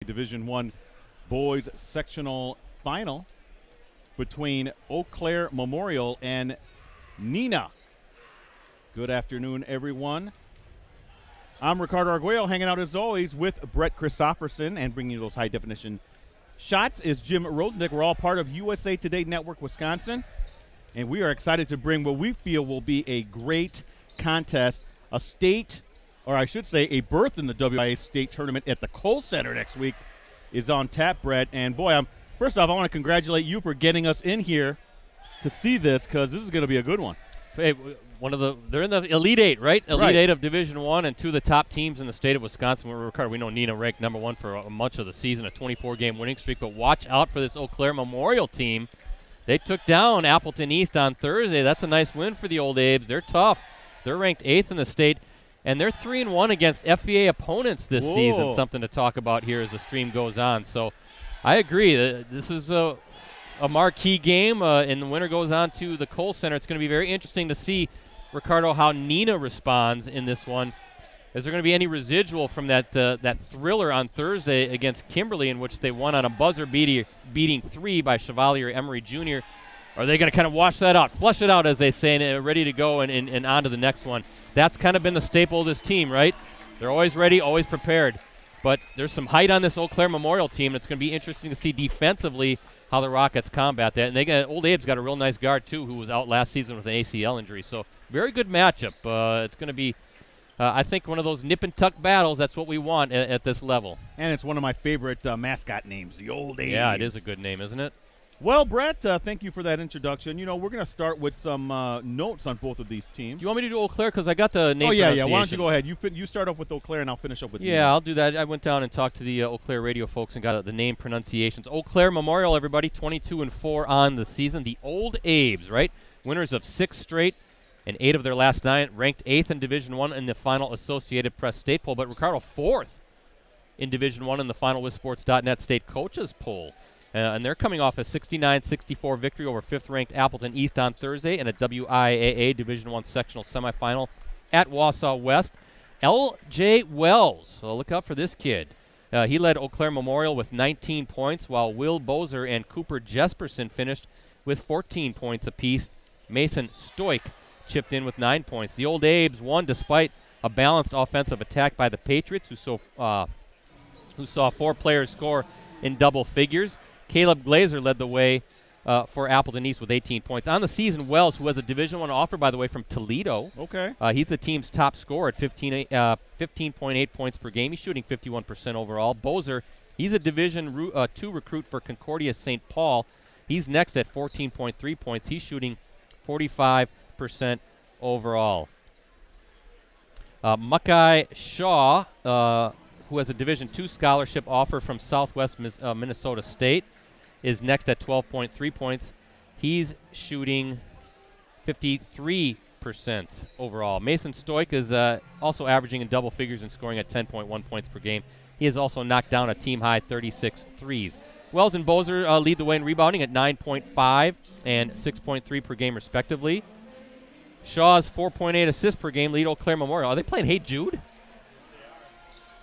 Division I boys sectional final between Eau Claire Memorial and Neenah. Good afternoon, everyone. I'm Ricardo Arguello, hanging out as always with Brett Christopherson, and bringing you those high-definition shots is Jim Rosandick. We're all part of USA Today Network Wisconsin, and we are excited to bring what we feel will be a great contest, a state, or I should say a berth in the WIAA State Tournament at the Kohl Center next week is on tap, Brett. And boy, first off, I want to congratulate you for getting us in here to see this, because this is going to be a good one. Hey, they're in the Elite Eight, right? Elite Eight of Division I, and two of the top teams in the state of Wisconsin. Ricardo, we know Neenah ranked number one for much of the season, a 24-game winning streak. But watch out for this Eau Claire Memorial team. They took down Appleton East on Thursday. That's a nice win for the Old Abes. They're tough. They're ranked 8th in the state, and they're 3-1 against FVA opponents this season. Something to talk about here as the stream goes on. So I agree. This is a marquee game, and the winner goes on to the Kohl Center. It's going to be very interesting to see, Ricardo, how Neenah responds in this one. Is there going to be any residual from that thriller on Thursday against Kimberly, in which they won on a buzzer beating 3 by Chevalier Emery Jr.? Are they going to kind of wash that out, flush it out, as they say, and ready to go and on to the next one? That's kind of been the staple of this team, right? They're always ready, always prepared. But there's some height on this Eau Claire Memorial team, and it's going to be interesting to see defensively how the Rockets combat that. And Old Abe's got a real nice guard, too, who was out last season with an ACL injury. So very good matchup. It's going to be, I think, one of those nip-and-tuck battles. That's what we want at this level. And it's one of my favorite mascot names, the Old Abes. Yeah, it is a good name, isn't it? Well, Brett, thank you for that introduction. You know, we're going to start with some notes on both of these teams. Do you want me to do Eau Claire? Because I got the name. Oh, yeah. Why don't you go ahead? You start off with Eau Claire, and I'll finish up with Yeah, I'll do that. I went down and talked to the Eau Claire radio folks and got the name pronunciations. Eau Claire Memorial, everybody, 22-4 on the season. The Old Abes, right? Winners of 6 straight and 8 of their last 9, ranked 8th in Division I in the final Associated Press State poll. But Ricardo, 4th in Division I in the final WisSports.net State Coaches poll. And they're coming off a 69-64 victory over 5th-ranked Appleton East on Thursday in a WIAA Division I sectional semifinal at Wausau West. L.J. Wells, so look out for this kid. He led Eau Claire Memorial with 19 points, while Will Bozer and Cooper Jesperson finished with 14 points apiece. Mason Stoik chipped in with 9 points. The Old Abes won despite a balanced offensive attack by the Patriots, who saw 4 players score in double figures. Caleb Glazer led the way for Appleton East with 18 points. On the season, Wells, who has a Division I offer, by the way, from Toledo. Okay. He's the team's top scorer at 15.8 points per game. He's shooting 51% overall. Bozer, he's a Division II recruit for Concordia St. Paul. He's next at 14.3 points. He's shooting 45% overall. Mackay Shaw, who has a Division II scholarship offer from Southwest Minnesota State, is next at 12.3 points. He's shooting 53% overall. Mason Stoik is also averaging in double figures and scoring at 10.1 points per game. He has also knocked down a team-high 36 threes. Wells and Bozer lead the way in rebounding at 9.5 and 6.3 per game, respectively. Shaw's 4.8 assists per game lead Eau Claire Memorial. Are they playing Hey Jude?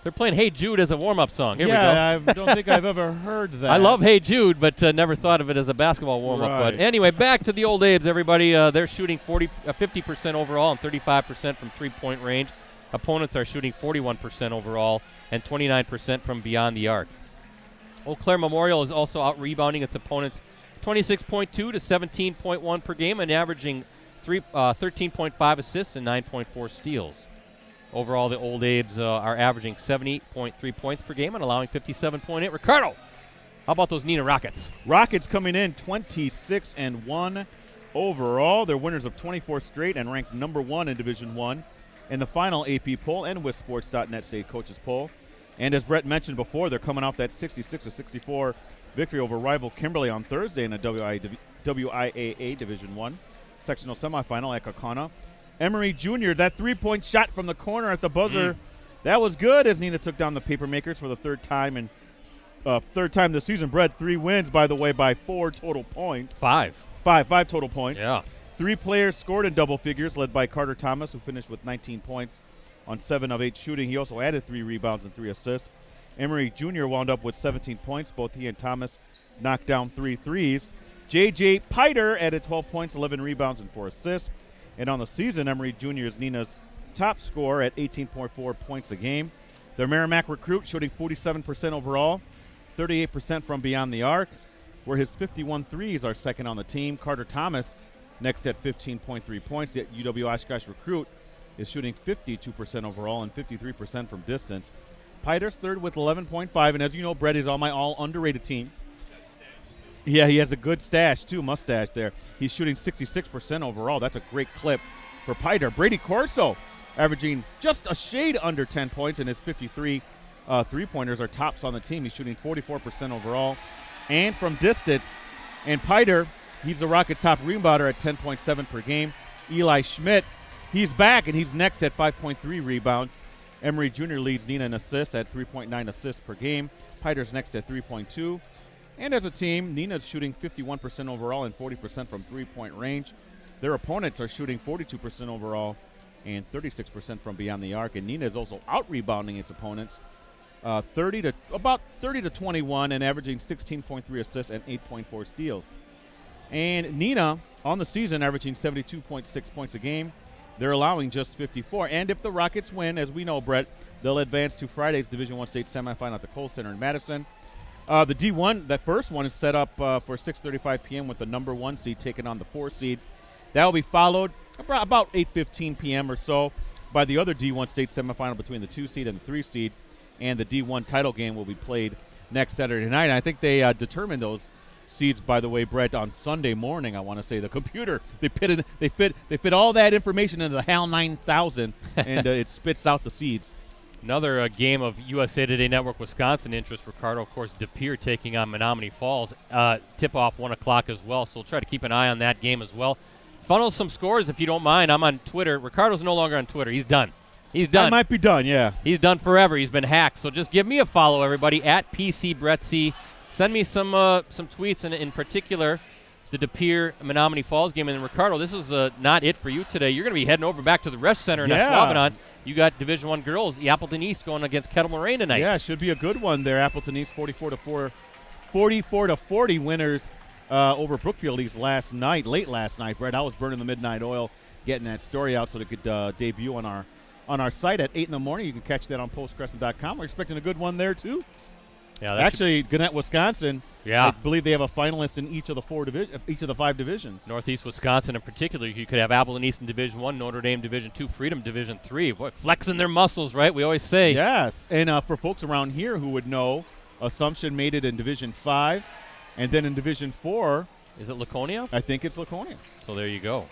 They're playing Hey Jude as a warm-up song. Here we go. I don't think I've ever heard that. I love Hey Jude, but never thought of it as a basketball warm-up. Right. But anyway, back to the Old Abes, everybody. They're shooting 50% overall and 35% from three-point range. Opponents are shooting 41% overall and 29% from beyond the arc. Eau Claire Memorial is also out-rebounding its opponents 26.2 to 17.1 per game and averaging 13.5 assists and 9.4 steals. Overall, the Old Abes are averaging 70.3 points per game and allowing 57.8. Ricardo, how about those Neenah Rockets? Rockets coming in 26-1 overall. They're winners of 24 straight and ranked number 1 in Division I in the final AP poll and WisSports.net State Coaches poll. And as Brett mentioned before, they're coming off that 66-64 victory over rival Kimberly on Thursday in the WIAA Division I sectional semifinal at Kaukauna. Emery Jr., that three-point shot from the corner at the buzzer, that was good as Neenah took down the Papermakers for the third time this season. Brett, 3 wins, by the way, by 4 total points. 5 total points. Yeah. 3 players scored in double figures, led by Carter Thomas, who finished with 19 points on 7 of 8 shooting. He also added 3 rebounds and 3 assists. Emery Jr. wound up with 17 points. Both he and Thomas knocked down 3 threes. J.J. Piter added 12 points, 11 rebounds, and 4 assists. And on the season, Emery Jr. is Neenah's top scorer at 18.4 points a game. Their Merrimack recruit shooting 47% overall, 38% from beyond the arc, where his 51 threes are second on the team. Carter Thomas next at 15.3 points. The UW Oshkosh recruit is shooting 52% overall and 53% from distance. Piter's third with 11.5, and as you know, Brett is on my all underrated team. Yeah, he has a good stash, too, mustache there. He's shooting 66% overall. That's a great clip for Piter. Brady Corso averaging just a shade under 10 points, and his 53 three-pointers are tops on the team. He's shooting 44% overall and from distance. And Piter, he's the Rockets' top rebounder at 10.7 per game. Eli Schmidt, he's back, and he's next at 5.3 rebounds. Emery Jr. leads Neenah in assists at 3.9 assists per game. Piter's next at 3.2. And as a team, Neenah's shooting 51% overall and 40% from three-point range. Their opponents are shooting 42% overall and 36% from beyond the arc. And Neenah is also out-rebounding its opponents, about 30 to 21, and averaging 16.3 assists and 8.4 steals. And Neenah, on the season, averaging 72.6 points a game. They're allowing just 54. And if the Rockets win, as we know, Brett, they'll advance to Friday's Division I state semifinal at the Kohl Center in Madison. The D1, that first one, is set up for 6:35 p.m. with the number 1 seed taking on the 4 seed. That will be followed about 8:15 p.m. or so by the other D1 state semifinal between the 2 seed and the 3 seed. And the D1 title game will be played next Saturday night. And I think they determined those seeds, by the way, Brett, on Sunday morning. I want to say the computer, they fit all that information into the HAL 9000, and it spits out the seeds. Another game of USA Today Network Wisconsin interest, Ricardo. Of course, De Pere taking on Menominee Falls. Tip-off 1 o'clock as well, so we'll try to keep an eye on that game as well. Funnel some scores if you don't mind. I'm on Twitter. Ricardo's no longer on Twitter. He's done. He's done. I might be done, yeah. He's done forever. He's been hacked. So just give me a follow, everybody, at PCBrettsy. Send me some tweets, and in particular, the De Pere Menominee Falls game. And Ricardo, this is not it for you today. You're going to be heading over back to the Resch Center in Ashwaubenon. You got Division I girls, the Appleton East going against Kettle Moraine tonight. Yeah, should be a good one there. Appleton East 44 to 40 winners over Brookfield East late last night. Brett, I was burning the midnight oil getting that story out so it could debut on our site at 8 in the morning. You can catch that on postcrescent.com. We're expecting a good one there too. Yeah, actually, Gannett, Wisconsin. Yeah, I believe they have a finalist in each of the 5 divisions. Northeast Wisconsin, in particular, you could have Appleton East in Division I, Notre Dame Division II, Freedom Division III. Boy, flexing their muscles, right? We always say. Yes, and for folks around here who would know, Assumption made it in Division 5, and then in Division 4. Is it Laconia? I think it's Laconia. So there you go.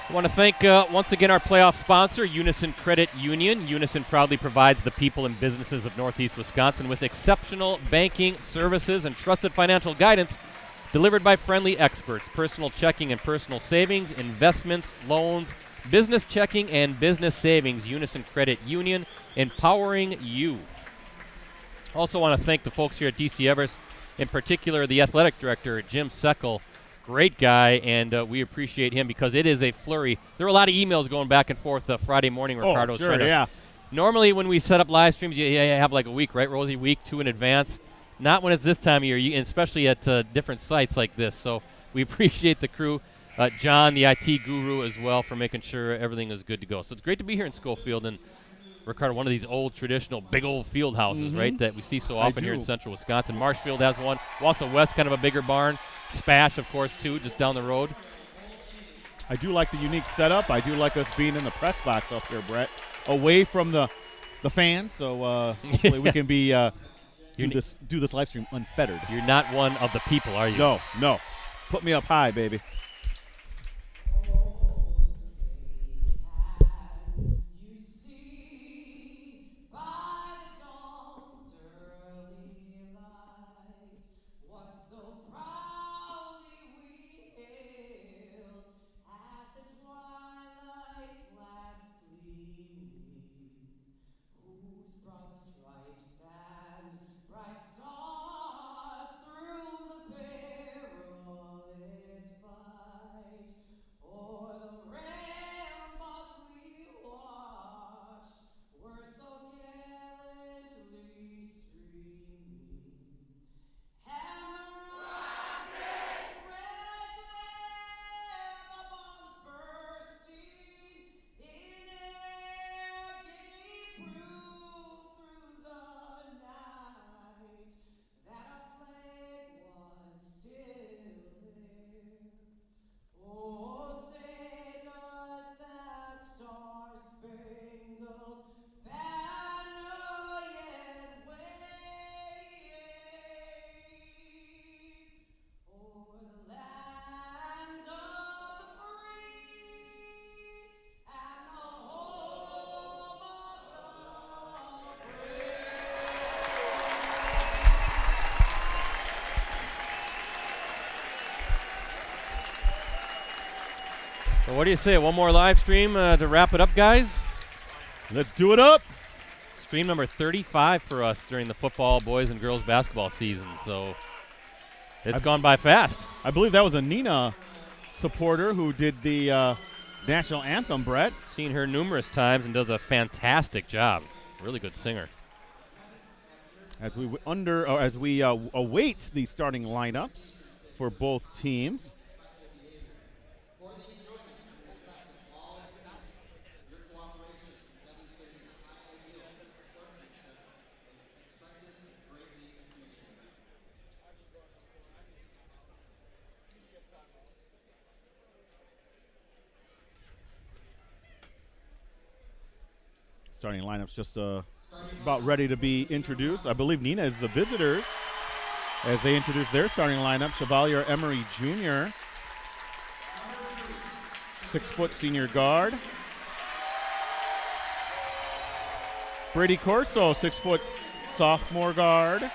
I want to thank once again our playoff sponsor, Unison Credit Union. Unison proudly provides the people and businesses of Northeast Wisconsin with exceptional banking services and trusted financial guidance delivered by friendly experts. Personal checking and personal savings, investments, loans, business checking and business savings. Unison Credit Union, empowering you. Also want to thank the folks here at DC Everest, in particular the athletic director, Jim Seckel. Great guy, and we appreciate him because it is a flurry. There are a lot of emails going back and forth Friday morning. Ricardo, yeah. Normally when we set up live streams, you have like a week, right, Rosie? Week 2 in advance. Not when it's this time of year, especially at different sites like this. So we appreciate the crew. John, the IT guru, as well, for making sure everything is good to go. So it's great to be here in Schofield. And, Ricardo, one of these old, traditional, big old field houses, right, that we see so often here in central Wisconsin. Marshfield has one. Wausau West, kind of a bigger barn. Spash, of course, too, just down the road. I do like the unique setup. I do like us being in the press box up here, Brett, away from the fans. So hopefully we can be do this live stream unfettered. You're not one of the people, are you? No. Put me up high, baby. Bright stars through the perilous fight. So what do you say? One more live stream to wrap it up, guys? Let's do it up. Stream number 35 for us during the football, boys and girls basketball season. So it's gone by fast. I believe that was a Neenah supporter who did the national anthem, Brett. Seen her numerous times and does a fantastic job. Really good singer. As we await the starting lineups for both teams. Starting lineups just about ready to be introduced. I believe Neenah is the visitors as they introduce their starting lineup. Chevalier Emery Jr., 6-foot senior guard. Brady Corso, 6-foot sophomore guard. Of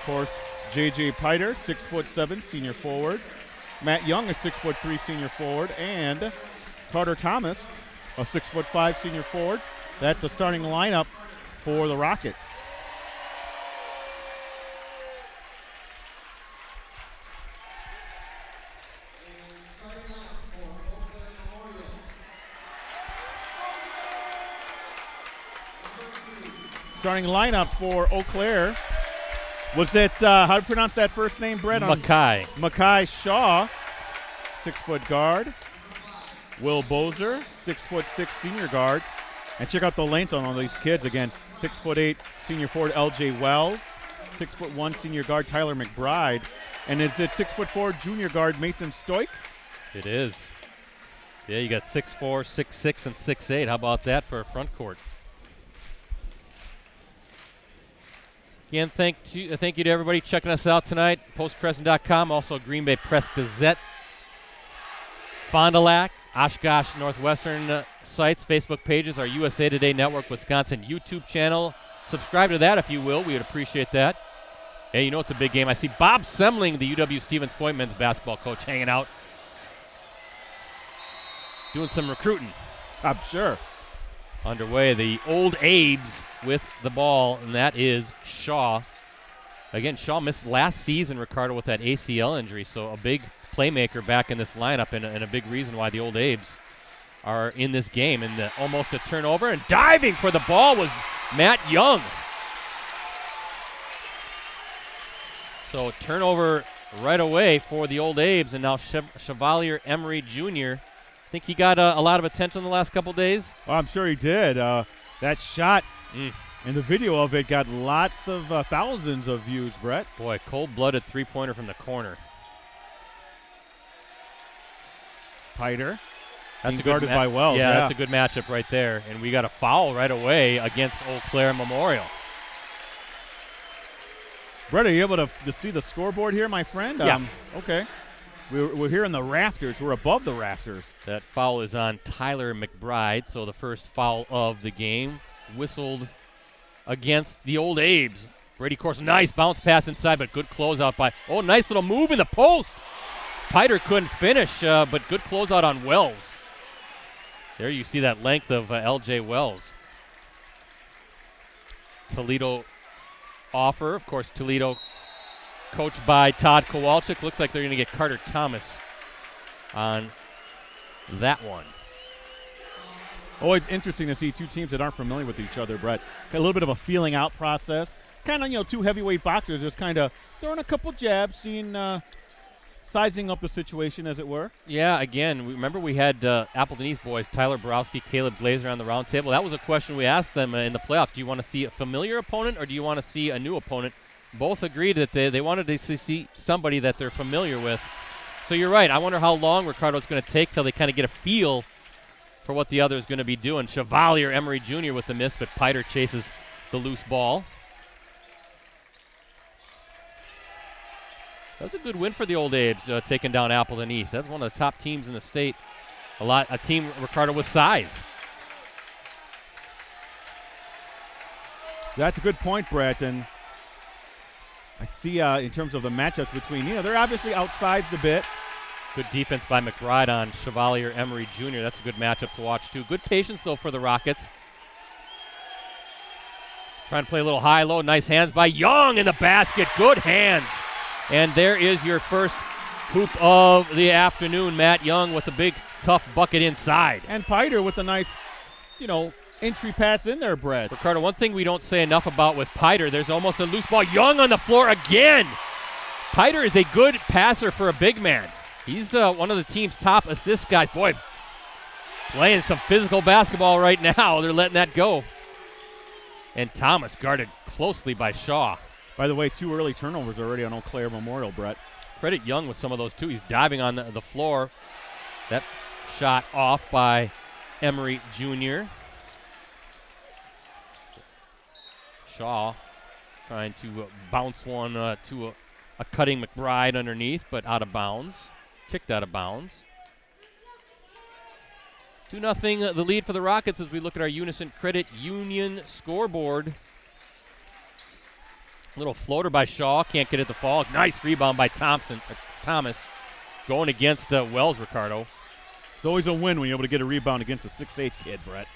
course, J.J. Piter, 6'7" senior forward. Matt Young, a 6'3" senior forward. And Carter Thomas, a 6'5" senior forward. That's the starting lineup for the Rockets. Starting lineup for Eau Claire. Was it, how do you pronounce that first name, Brett? Mackay. Mackay Shaw, 6-foot guard. Will Bozer, 6'6" senior guard. And check out the lengths on all these kids. Again, 6'8" senior forward L.J. Wells, 6'1" senior guard Tyler McBride. And is it 6'4" junior guard Mason Stoik? It is. Yeah, you got 6'4", 6'6", and 6'8". How about that for a front court? Again, thank you to everybody checking us out tonight. PostCrescent.com, also Green Bay Press Gazette, Fond du Lac, Oshkosh Northwestern sites, Facebook pages, our USA Today Network Wisconsin YouTube channel. Subscribe to that if you will. We would appreciate that. Hey, you know it's a big game. I see Bob Semling, the UW Stevens Point men's basketball coach, hanging out, doing some recruiting. I'm sure. Underway. The old Abes with the ball, and that is Shaw. Again, Shaw missed last season, Ricardo, with that ACL injury, so a big playmaker back in this lineup and a big reason why the old Abes are in this game. And almost a turnover, and diving for the ball was Matt Young. So turnover right away for the old Abes, and now Chevalier Emery Jr. I think he got a lot of attention in the last couple days. Oh, I'm sure he did. That shot and the video of it got lots of thousands of views, Brett. Boy, cold-blooded three-pointer from the corner. Piter. That's being guarded by Wells. Yeah, that's a good matchup right there. And we got a foul right away against Eau Claire Memorial. Brett, are you able to see the scoreboard here, my friend? Yeah. Okay. We're here in the rafters. We're above the rafters. That foul is on Tyler McBride, so the first foul of the game. Whistled against the old Abes. Brady Corso, nice bounce pass inside, but good closeout by, nice little move in the post. Piter couldn't finish, but good closeout on Wells. There you see that length of L.J. Wells. Toledo offer. Of course, Toledo coached by Todd Kowalczyk. Looks like they're going to get Carter Thomas on that one. Always interesting to see two teams that aren't familiar with each other, Brett. A little bit of a feeling out process. Kind of, two heavyweight boxers just kind of throwing a couple jabs, seeing sizing up the situation, as it were. Yeah, again, remember we had Appleton East boys, Tyler Borowski, Caleb Glazer on the round table. That was a question we asked them in the playoffs. Do you want to see a familiar opponent or do you want to see a new opponent? Both agreed that they wanted to see somebody that they're familiar with. So you're right. I wonder how long, Ricardo, it's going to take till they kind of get a feel for what the other is going to be doing. Chevalier Emery Jr. with the miss, but Piter chases the loose ball. That was a good win for the old Abes, taking down Appleton East. That's one of the top teams in the state. A team, Ricardo, with size. That's a good point, Brett. And I see in terms of the matchups between, they're obviously outsized a bit. Good defense by McBride on Chevalier Emery Jr. That's a good matchup to watch, too. Good patience, though, for the Rockets. Trying to play a little high-low. Nice hands by Young in the basket. Good hands. And there is your first hoop of the afternoon. Matt Young with a big, tough bucket inside. And Piter with a nice, entry pass in there, Brett. Ricardo, one thing we don't say enough about with Piter, there's almost a loose ball. Young on the floor again. Piter is a good passer for a big man. He's one of the team's top assist guys. Boy, playing some physical basketball right now. They're letting that go. And Thomas guarded closely by Shaw. By the way, 2 early turnovers already on Eau Claire Memorial, Brett. Credit Young with some of those, too. He's diving on the floor. That shot off by Emery Jr. Shaw trying to bounce one to a cutting McBride underneath, but out of bounds. Kicked out of bounds. 2-0 the lead for the Rockets as we look at our Unison Credit Union scoreboard. Little floater by Shaw, can't get it to fall. Nice rebound by Thomas going against Wells, Ricardo. It's always a win when you're able to get a rebound against a 6'8 kid, Brett.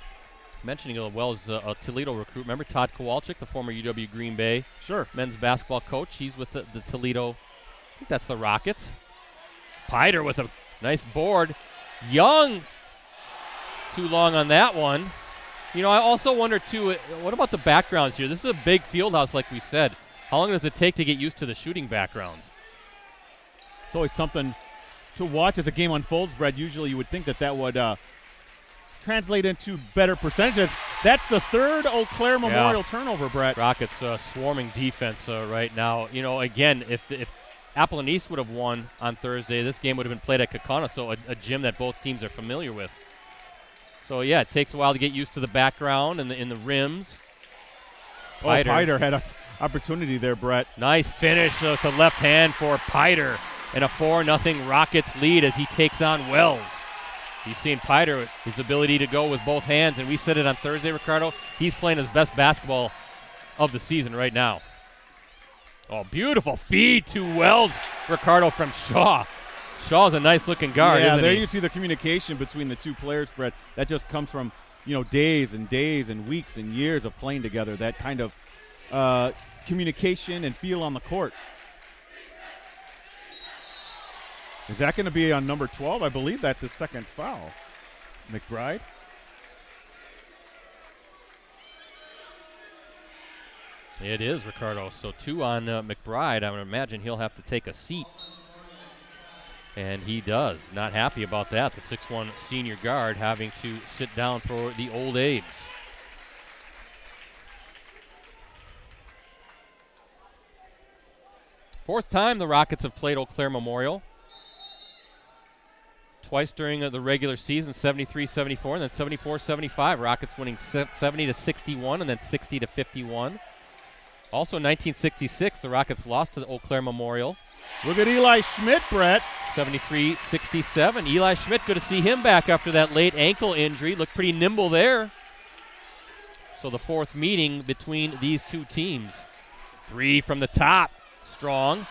Mentioning Wells, a Toledo recruit. Remember Todd Kowalczyk, the former UW Green Bay men's basketball coach? He's with the Toledo. I think that's the Rockets. Piter with a nice board. Young, too long on that one. I also wonder, too, what about the backgrounds here? This is a big field house, like we said. How long does it take to get used to the shooting backgrounds? It's always something to watch as the game unfolds, Brett. Usually you would think that would translate into better percentages. That's the third Eau Claire Memorial turnover, Brett. Rockets swarming defense right now. Again, if Apple and East would have won on Thursday, this game would have been played at Kaukauna, so a gym that both teams are familiar with. So, yeah, it takes a while to get used to the background and in the rims. Piter had an opportunity there, Brett. Nice finish with the left hand for Piter. And a 4-0 Rockets lead as he takes on Wells. You've seen Piter, his ability to go with both hands, and we said it on Thursday, Ricardo. He's playing his best basketball of the season right now. Oh, beautiful feed to Wells, Ricardo, from Shaw. Shaw's a nice-looking guard, isn't there he? you see the communication between the two players, Brett. That just comes from, days and days and weeks and years of playing together. That kind of communication and feel on the court. Is that going to be on number 12? I believe that's his second foul. McBride. It is, Ricardo. So 2 on McBride. I would imagine he'll have to take a seat. And he does. Not happy about that. The 6'1 senior guard having to sit down for the Old Abe's. Fourth time the Rockets have played Eau Claire Memorial. Twice during the regular season, 73-74, and then 74-75. Rockets winning 70-61 and then 60-51. Also, 1966, the Rockets lost to the Eau Claire Memorial. Look at Eli Schmidt, Brett. 73-67. Eli Schmidt, good to see him back after that late ankle injury. Looked pretty nimble there. So the fourth meeting between these two teams. 3 from the top, strong,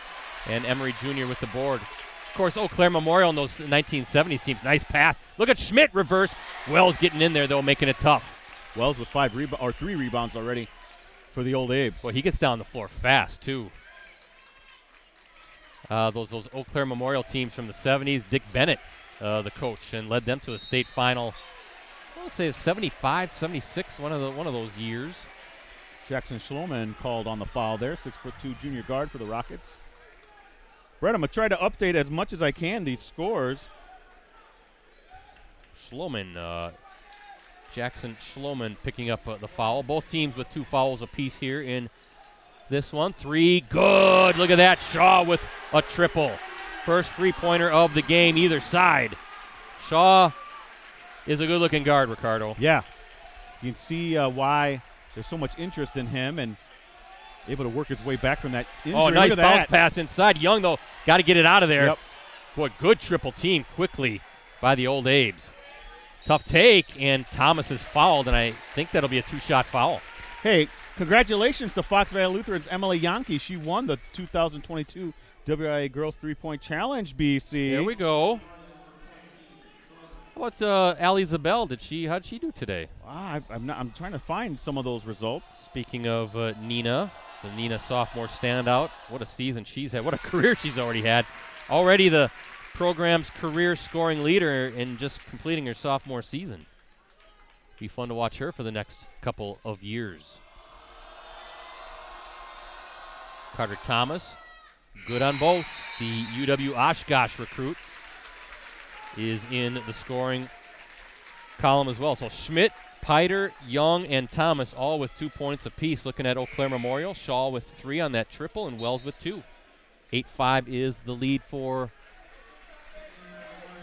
and Emery Jr. with the board. Of course, Eau Claire Memorial and those 1970s teams. Nice pass. Look at Schmidt reverse. Wells getting in there, though, making it tough. Wells with 3 rebounds already for the Old Abe's. Well, he gets down the floor fast, too. Those Eau Claire Memorial teams from the 70s, Dick Bennett, the coach, and led them to a state final, I want to say 75, 76, one of those years. Jackson Schloman called on the foul there, 6'2" junior guard for the Rockets. Brett, I'm going to try to update as much as I can these scores. Jackson Schloman picking up the foul. Both teams with 2 fouls apiece here in this one. 3, good. Look at that. Shaw with a triple. First three-pointer of the game, either side. Shaw is a good-looking guard, Ricardo. Yeah. You can see why there's so much interest in him and able to work his way back from that injury. Oh, nice bounce pass inside. Young, though, got to get it out of there. Yep. Boy, good triple team quickly by the Old Abe's. Tough take, and Thomas is fouled, and I think that'll be a 2-shot foul. Hey, congratulations to Fox Valley Lutheran's Emily Yankee. She won the 2022 WIAA Girls 3-Point Challenge, BC. There we go. How about Ali Zabel? How did she do today? I'm trying to find some of those results. Speaking of Neenah, the Neenah sophomore standout. What a season she's had. What a career she's already had. Already the program's career scoring leader in just completing her sophomore season. Be fun to watch her for the next couple of years. Carter Thomas, good on both. The UW Oshkosh recruit is in the scoring column as well. So Schmidt, Piter, Young, and Thomas all with 2 points apiece. Looking at Eau Claire Memorial, Shaw with 3 on that triple, and Wells with 2. 8-5 is the lead for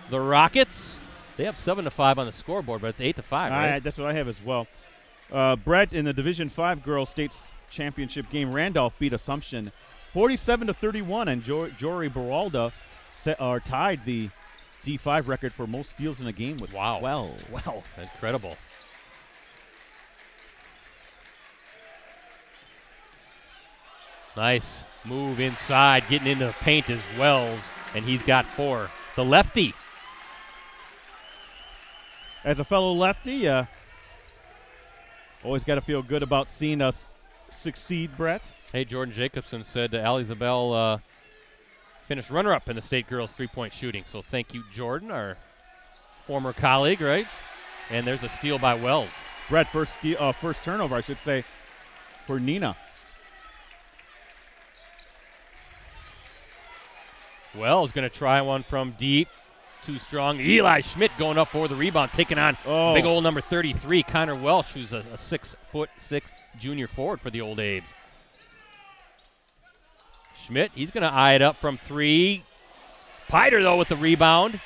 the Rockets. They have 7-5 on the scoreboard, but it's 8-5, right? That's what I have as well. Brett, in the Division 5 Girls States Championship game, Randolph beat Assumption 47-31, and Jory Baralda tied the D5 record for most steals in a game with 12. Wow, incredible. Nice move inside, getting into the paint as Wells, and he's got 4. The lefty. As a fellow lefty, always got to feel good about seeing us succeed, Brett. Hey, Jordan Jacobson said Ali Zabel finished runner-up in the state girls 3-point shooting. So thank you, Jordan, our former colleague, right? And there's a steal by Wells. Brett, first turnover, I should say, for Neenah. Wells going to try one from deep. Too strong. Eli Schmidt going up for the rebound, taking on big old number 33, Connor Welsh, who's a 6'6" junior forward for the Old Abes. Schmidt, he's going to eye it up from 3. Piter, though, with the rebound.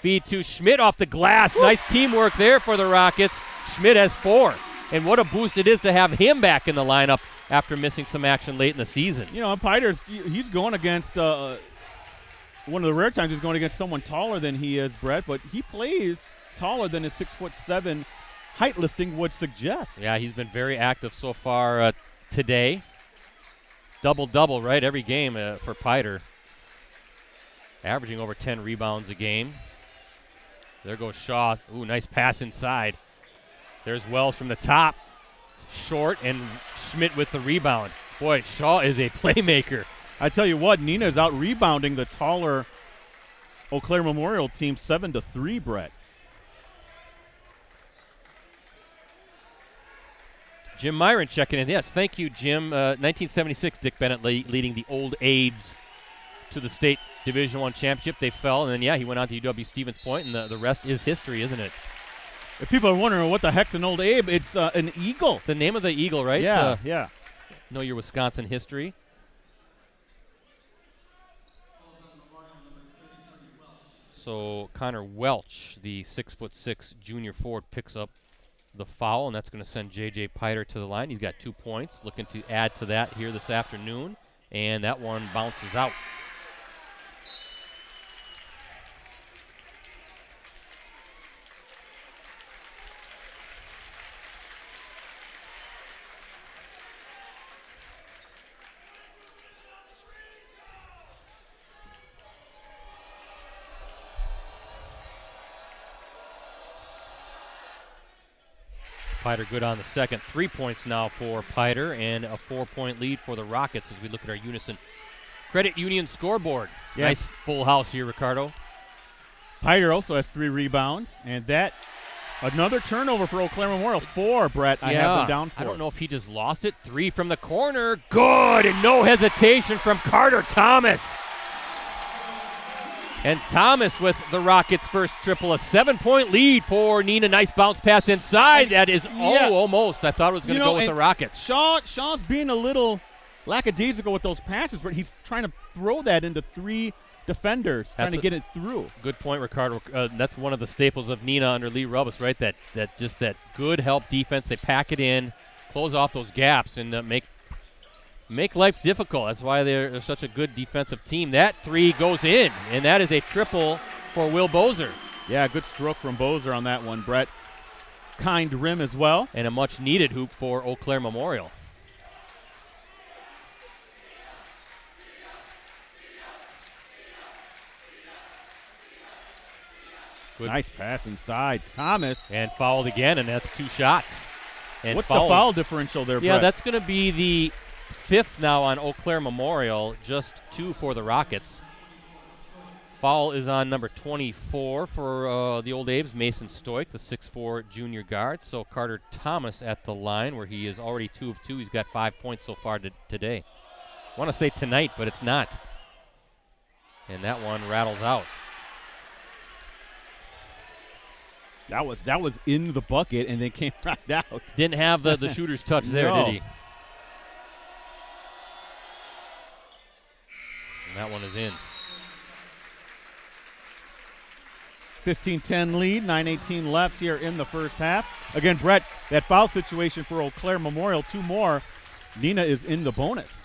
Feed to Schmidt off the glass. Woo! Nice teamwork there for the Rockets. Schmidt has 4. And what a boost it is to have him back in the lineup after missing some action late in the season. You know, Piter's, he's going against one of the rare times he's going against someone taller than he is, Brett, but he plays taller than his 6'7" height listing would suggest. Yeah, he's been very active so far today. Double-double, right, every game for Piter. Averaging over 10 rebounds a game. There goes Shaw. Ooh, nice pass inside. There's Wells from the top. Short, and Schmidt with the rebound. Boy, Shaw is a playmaker. I tell you what, Neenah is out rebounding the taller Eau Claire Memorial team 7-3, Brett. Jim Myron checking in. Yes, thank you, Jim. 1976, Dick Bennett leading the Old Abes to the state Division I championship. They fell, and then, yeah, he went on to UW Stevens Point, and the rest is history, isn't it? If people are wondering what the heck's an Old Abe, it's an eagle. The name of the eagle, right? Yeah. Know your Wisconsin history. So Connor Welch, the 6'6" junior forward, picks up the foul, and that's going to send J.J. Piter to the line. He's got 2 points, looking to add to that here this afternoon, and that one bounces out. Piter good on the second. 3 points now for Piter, and a 4-point lead for the Rockets as we look at our Unison Credit Union scoreboard. Yes. Nice full house here, Ricardo. Piter also has 3 rebounds, and that another turnover for Eau Claire Memorial. 4, Brett. I have them down 4. I don't know if he just lost it. 3 from the corner. Good, and no hesitation from Carter Thomas. And Thomas with the Rockets' first triple, a 7-point lead for Neenah. Nice bounce pass inside. That is almost. I thought it was going to go with the Rockets. Shaw's being a little lackadaisical with those passes, but he's trying to throw that into 3 defenders, trying to get it through. Good point, Ricardo. That's one of the staples of Neenah under Lee Rubbis, right? That good help defense. They pack it in, close off those gaps, and make life difficult. That's why they're such a good defensive team. That 3 goes in, and that is a triple for Will Bozer. Yeah, good stroke from Bozer on that one, Brett. kind rim as well. And a much-needed hoop for Eau Claire Memorial. Good. Nice pass inside. Thomas. And fouled again, and that's 2 shots. And what's the foul differential there, Yeah, Brett? that's going to be the 5th now on Eau Claire Memorial, just 2 for the Rockets. Foul is on number 24 for the Old Abe's, Mason Stoik, the 6'4" junior guard. So Carter Thomas at the line, where he is already 2 of 2. He's got 5 points so far today. I want to say tonight, but it's not. And that one rattles out. That was in the bucket and then came right out. Didn't have the shooter's touch there, No. did he? And that one is in. 15-10 lead, 9:18 left here in the first half. Again, Brett, that foul situation for Eau Claire Memorial, 2 more. Neenah is in the bonus.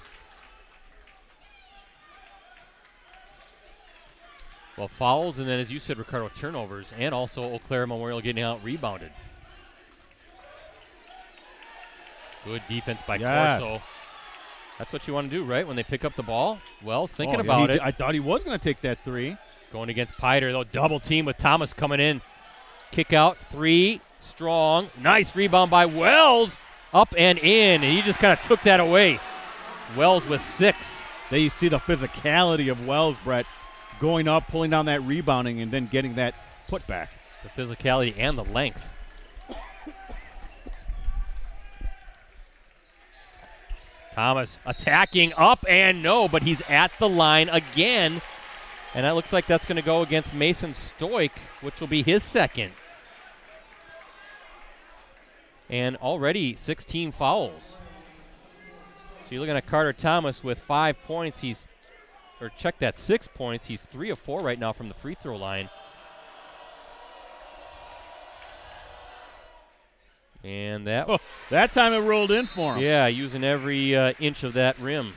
Well, fouls, and then, as you said, Ricardo, turnovers, and also Eau Claire Memorial getting out-rebounded. Good defense by Corso. That's what you want to do, right, when they pick up the ball? Wells thinking about it. I thought he was going to take that 3. Going against Piter, though, double team with Thomas coming in. Kick out, 3, strong. Nice rebound by Wells, up and in, and he just kind of took that away. Wells with 6. There you see the physicality of Wells, Brett. Going up, pulling down that rebounding, and then getting that putback. The physicality and the length. Thomas attacking up and no, but he's at the line again. And that looks like that's going to go against Mason Stoik, which will be his 2nd. And already 16 fouls. So you're looking at Carter Thomas with 5 points. Check that, 6 points. He's 3 of 4 right now from the free throw line. And that time it rolled in for him. Yeah, using every inch of that rim.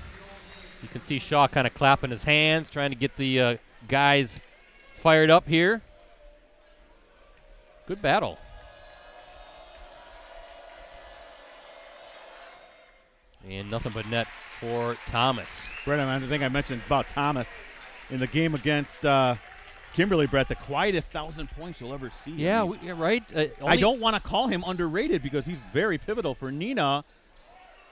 You can see Shaw kind of clapping his hands, trying to get the guys fired up here. Good battle. And nothing but net for Thomas. Brett, I think I mentioned about Thomas in the game against Kimberly, Brett, the quietest 1,000 points you'll ever see. Yeah, right. I don't want to call him underrated because he's very pivotal for Neenah.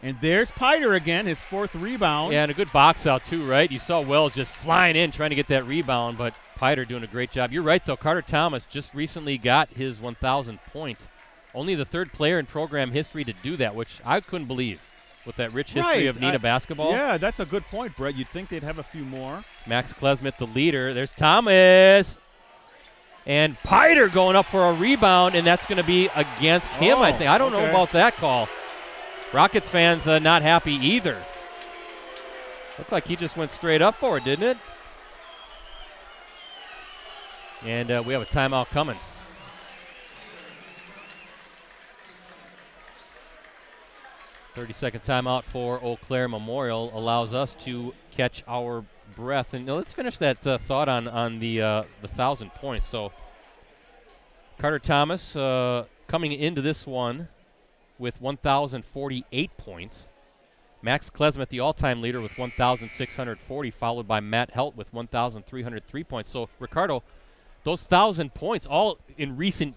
And there's Piter again, his 4th rebound. Yeah, and a good box out too, right? You saw Wells just flying in trying to get that rebound, but Piter doing a great job. You're right, though. Carter Thomas just recently got his 1,000th point. Only the 3rd player in program history to do that, which I couldn't believe with that rich history of Neenah basketball. Yeah, that's a good point, Brett. You'd think they'd have a few more. Max Klesmith, the leader. There's Thomas. And Piter going up for a rebound, and that's going to be against him, I think. I don't know about that call. Rockets fans not happy either. Looked like he just went straight up for it, didn't it? And we have a timeout coming. "30-second timeout for Eau Claire Memorial allows us to catch our breath. And let's finish that thought on the 1,000 points. So Carter Thomas coming into this one with 1,048 points. Max Klesmith, the all-time leader, with 1,640, followed by Matt Helt with 1,303 points. So, Ricardo, those 1,000 points all in recent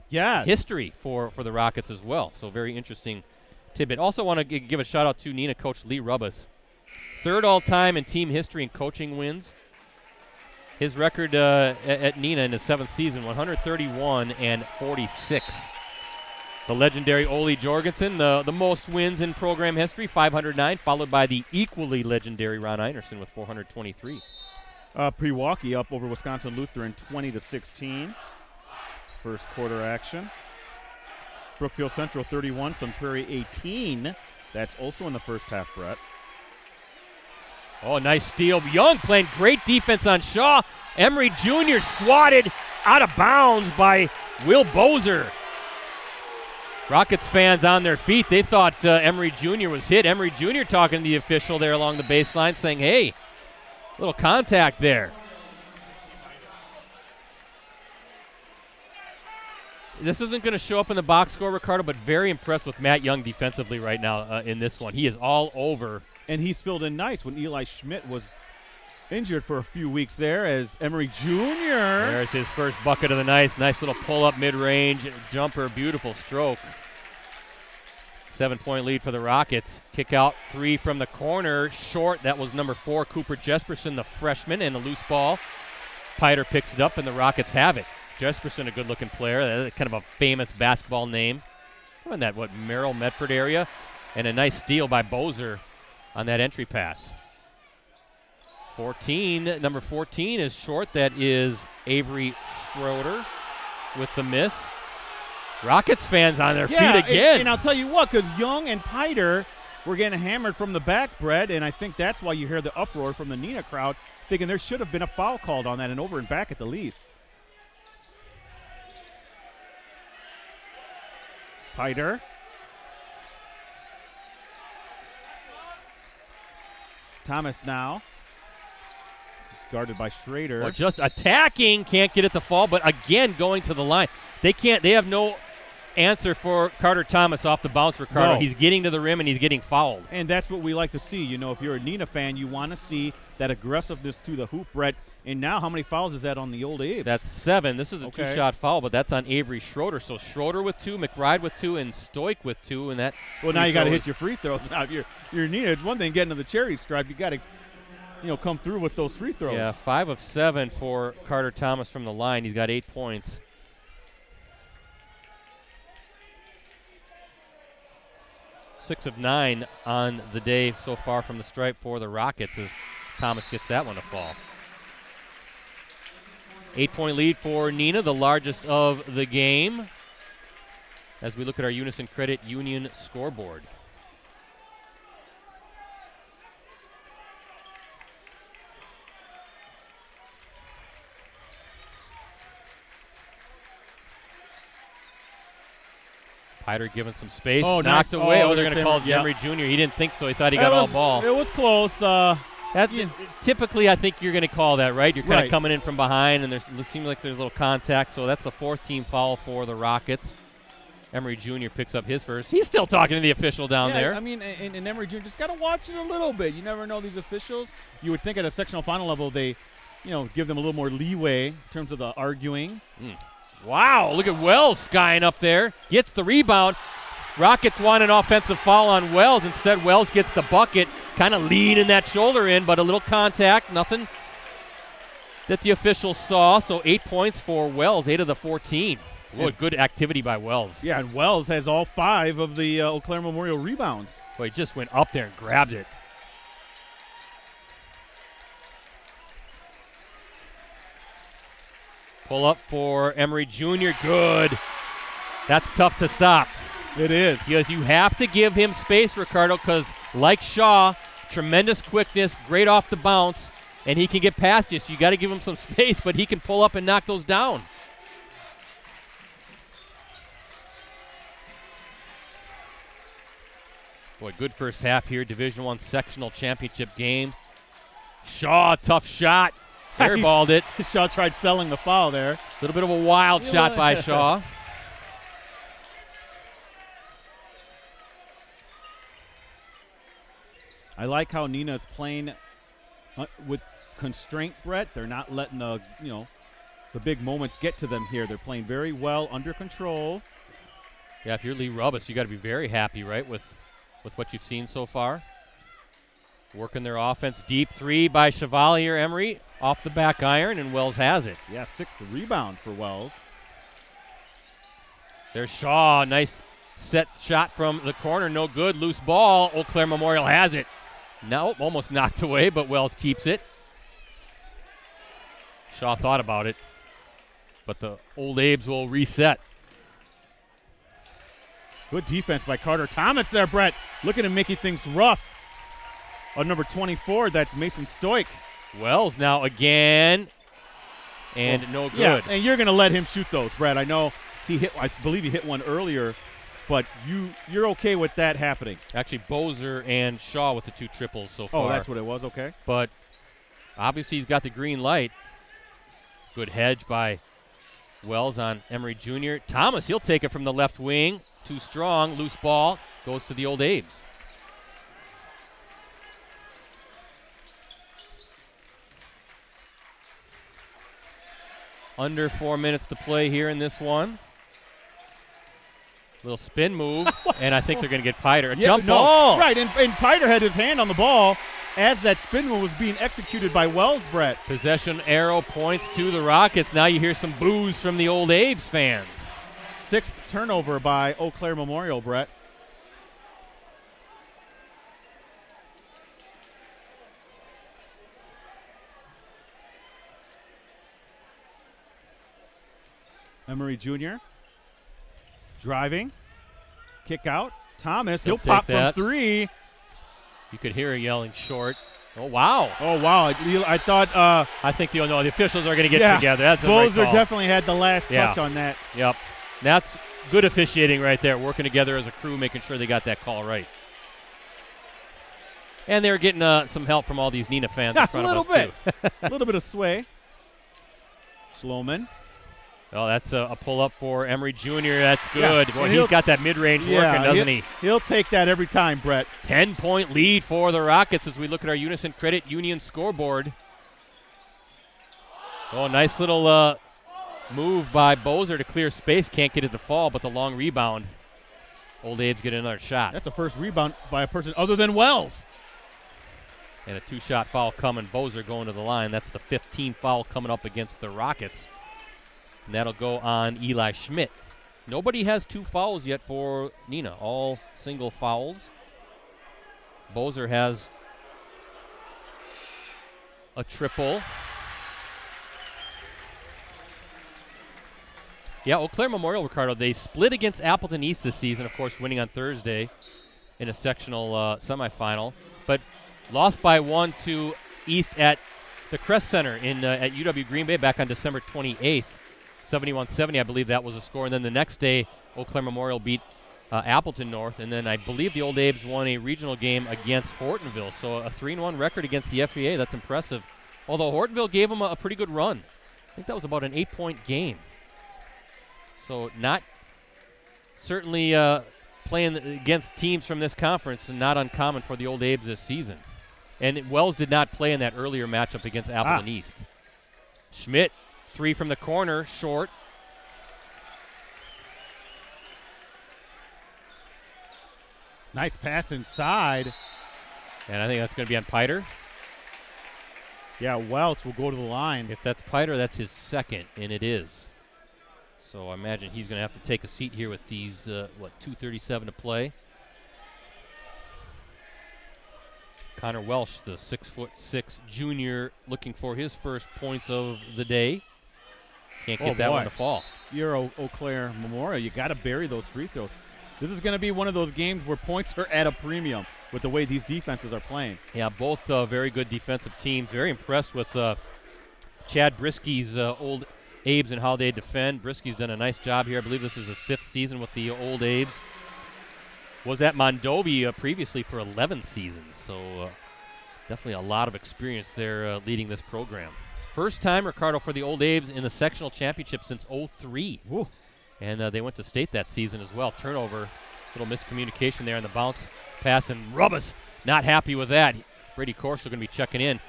history for the Rockets as well. So, very interesting tidbit. Also want to give a shout-out to Neenah coach Lee Rubbas. 3rd all-time in team history in coaching wins. His record at Neenah in his 7th season, 131-46. The legendary Ole Jorgensen, the most wins in program history, 509, followed by the equally legendary Ron Einerson with 423. Pewaukee up over Wisconsin Lutheran 20-16. First quarter action. Brookfield Central 31, Sun Prairie 18. That's also in the first half, Brett. Oh, nice steal. Young playing great defense on Shaw. Emery Jr. swatted out of bounds by Will Bozer. Rockets fans on their feet. They thought Emery Jr. was hit. Emery Jr. talking to the official there along the baseline saying, hey, little contact there. This isn't going to show up in the box score, Ricardo, but very impressed with Matt Young defensively right now in this one. He is all over. And he's filled in nice when Eli Schmidt was injured for a few weeks there as Emery Jr. There's his first bucket of the night. Nice little pull-up mid-range jumper. Beautiful stroke. 7-point lead for the Rockets. Kick out 3 from the corner. Short. That was number 4, Cooper Jesperson, the freshman, and a loose ball. Piter picks it up, and the Rockets have it. Jesperson, a good-looking player. Kind of a famous basketball name. In that, Merrill, Medford area. And a nice steal by Bozer on that entry pass. Number 14 is short. That is Avery Schroeder with the miss. Rockets fans on their feet again. And I'll tell you what, because Young and Piter were getting hammered from the back, Brett, and I think that's why you hear the uproar from the Neenah crowd, thinking there should have been a foul called on that and over and back at the least. Piter. Thomas now. He's guarded by Schrader. Well, just attacking, can't get it to fall, but again going to the line. They have no answer for Carter Thomas off the bounce, Ricardo. No. He's getting to the rim and he's getting fouled. And that's what we like to see. You know, if you're a Neenah fan, you want to see that aggressiveness to the hoop, Brett. And now how many fouls is that on the old Abe? That's 7. This is a two-shot foul, but that's on Avery Schroeder. So Schroeder with 2, McBride with 2, and Stoik with 2. And that. Well, now you got to hit your free throws. Now, if you're Neenah, it's one thing getting to the charity stripe. You got to, come through with those free throws. Yeah, 5 of 7 for Carter Thomas from the line. He's got 8 points. Six of 9 on the day so far from the stripe for the Rockets as Thomas gets that one to fall. 8-point lead for Neenah, the largest of the game, as we look at our Unison Credit Union scoreboard. Piter given some space, knocked away. They're going to call it Emery Jr. He didn't think so. He thought he got all ball. It was close. Typically, I think you're going to call that, right? You're kind of coming in from behind, and it seems like there's a little contact. So that's the 4th team foul for the Rockets. Emery Jr. picks up his first. He's still talking to the official down there. I mean, and Emery Jr. just got to watch it a little bit. You never know these officials. You would think at a sectional final level they, give them a little more leeway in terms of the arguing. Wow, look at Wells skying up there. Gets the rebound. Rockets want an offensive foul on Wells. Instead, Wells gets the bucket, kind of leaning that shoulder in, but a little contact, nothing that the officials saw. So 8 points for Wells, 8 of the 14. What good activity by Wells. Yeah, and Wells has all 5 of the Eau Claire Memorial rebounds. Boy, he just went up there and grabbed it. Pull up for Emery Jr. Good. That's tough to stop. It is. Because you have to give him space, Ricardo, because like Shaw, tremendous quickness, great off the bounce, and he can get past you. So you got to give him some space, but he can pull up and knock those down. Boy, good first half here. Division I sectional championship game. Shaw, tough shot. Airballed it. Shaw tried selling the foul there. A little bit of a wild shot by Shaw. I like how Neenah is playing with constraint, Brett. They're not letting the big moments get to them here. They're playing very well, under control. Yeah, if you're Lee Rubbis, you got to be very happy, right, with what you've seen so far. Working their offense. Deep 3 by Chevalier Emery off the back iron, and Wells has it. Yeah, 6th rebound for Wells. There's Shaw. Nice set shot from the corner. No good. Loose ball. Eau Claire Memorial has it. No, almost knocked away, but Wells keeps it. Shaw thought about it, but the old Abes will reset. Good defense by Carter Thomas there, Brett. Looking to making things rough. On number 24, that's Mason Stoik. Wells now again, and no good. Yeah, and you're going to let him shoot those, Brett. I know I believe he hit one earlier, but you're okay with that happening. Actually, Bozer and Shaw with the 2 triples so far. Oh, that's what it was, okay. But obviously he's got the green light. Good hedge by Wells on Emery Jr. Thomas, he'll take it from the left wing. Too strong, loose ball, goes to the Old Abe's. Under 4 minutes to play here in this one. Little spin move, and I think they're going to get Piter. Jump ball! Right, and Piter had his hand on the ball as that spin move was being executed by Wells, Brett. Possession arrow points to the Rockets. Now you hear some boos from the Old Abe's fans. 6th turnover by Eau Claire Memorial, Brett. Emery Jr. driving, kick out. Thomas, he'll pop from 3. You could hear her yelling short. Oh, wow. Oh, wow. I thought I think the officials are going to get together. That's a Bozer right call. definitely had the last touch on that. Yep. That's good officiating right there, working together as a crew, making sure they got that call right. And they were getting some help from all these Neenah fans in front of us, too. A little bit of sway. Sloman. Oh, that's a pull-up for Emery Jr. That's good. Boy, he's got that mid-range working, doesn't he? He'll take that every time, Brett. 10-point lead for the Rockets as we look at our Unison Credit Union scoreboard. Oh, nice little move by Bozer to clear space. Can't get it to fall, but the long rebound. Old Abe's get another shot. That's a first rebound by a person other than Wells. And a 2-shot foul coming. Bozer going to the line. That's the 15th foul coming up against the Rockets. And that'll go on Eli Schmidt. Nobody has 2 fouls yet for Neenah. All single fouls. Bozer has a triple. Yeah, Eau Claire Memorial, Ricardo, they split against Appleton East this season, of course, winning on Thursday in a sectional semifinal, but lost by 1 to East at the Crest Center at UW Green Bay back on December 28th. 71-70, I believe that was a score. And then the next day, Eau Claire Memorial beat Appleton North. And then I believe the Old Abe's won a regional game against Hortonville. So a 3-1 record against the FEA. That's impressive. Although Hortonville gave them a pretty good run. I think that was about an 8-point game. So not certainly playing against teams from this conference and not uncommon for the Old Abe's this season. And Wells did not play in that earlier matchup against Appleton East. Schmidt. 3 from the corner, short. Nice pass inside. And I think that's going to be on Piter. Yeah, Welch will go to the line. If that's Piter, that's his second, and it is. So I imagine he's going to have to take a seat here with these, 2:37 to play. Connor Welsh, the 6'6" junior, looking for his first points of the day. Can't get that one to fall. You're Eau Claire Memorial. You got to bury those free throws. This is going to be one of those games where points are at a premium with the way these defenses are playing. Yeah, both very good defensive teams. Very impressed with Chad Brisky's Old Abe's and how they defend. Brisky's done a nice job here. I believe this is his 5th season with the Old Abe's. Was at Mondovi previously for 11 seasons. So definitely a lot of experience there leading this program. First time, Ricardo, for the Old Abe's in the sectional championship since 2003. Woo. And they went to state that season as well. Turnover, little miscommunication there on the bounce pass, and Rubbis not happy with that. Brady Corso going to be checking in.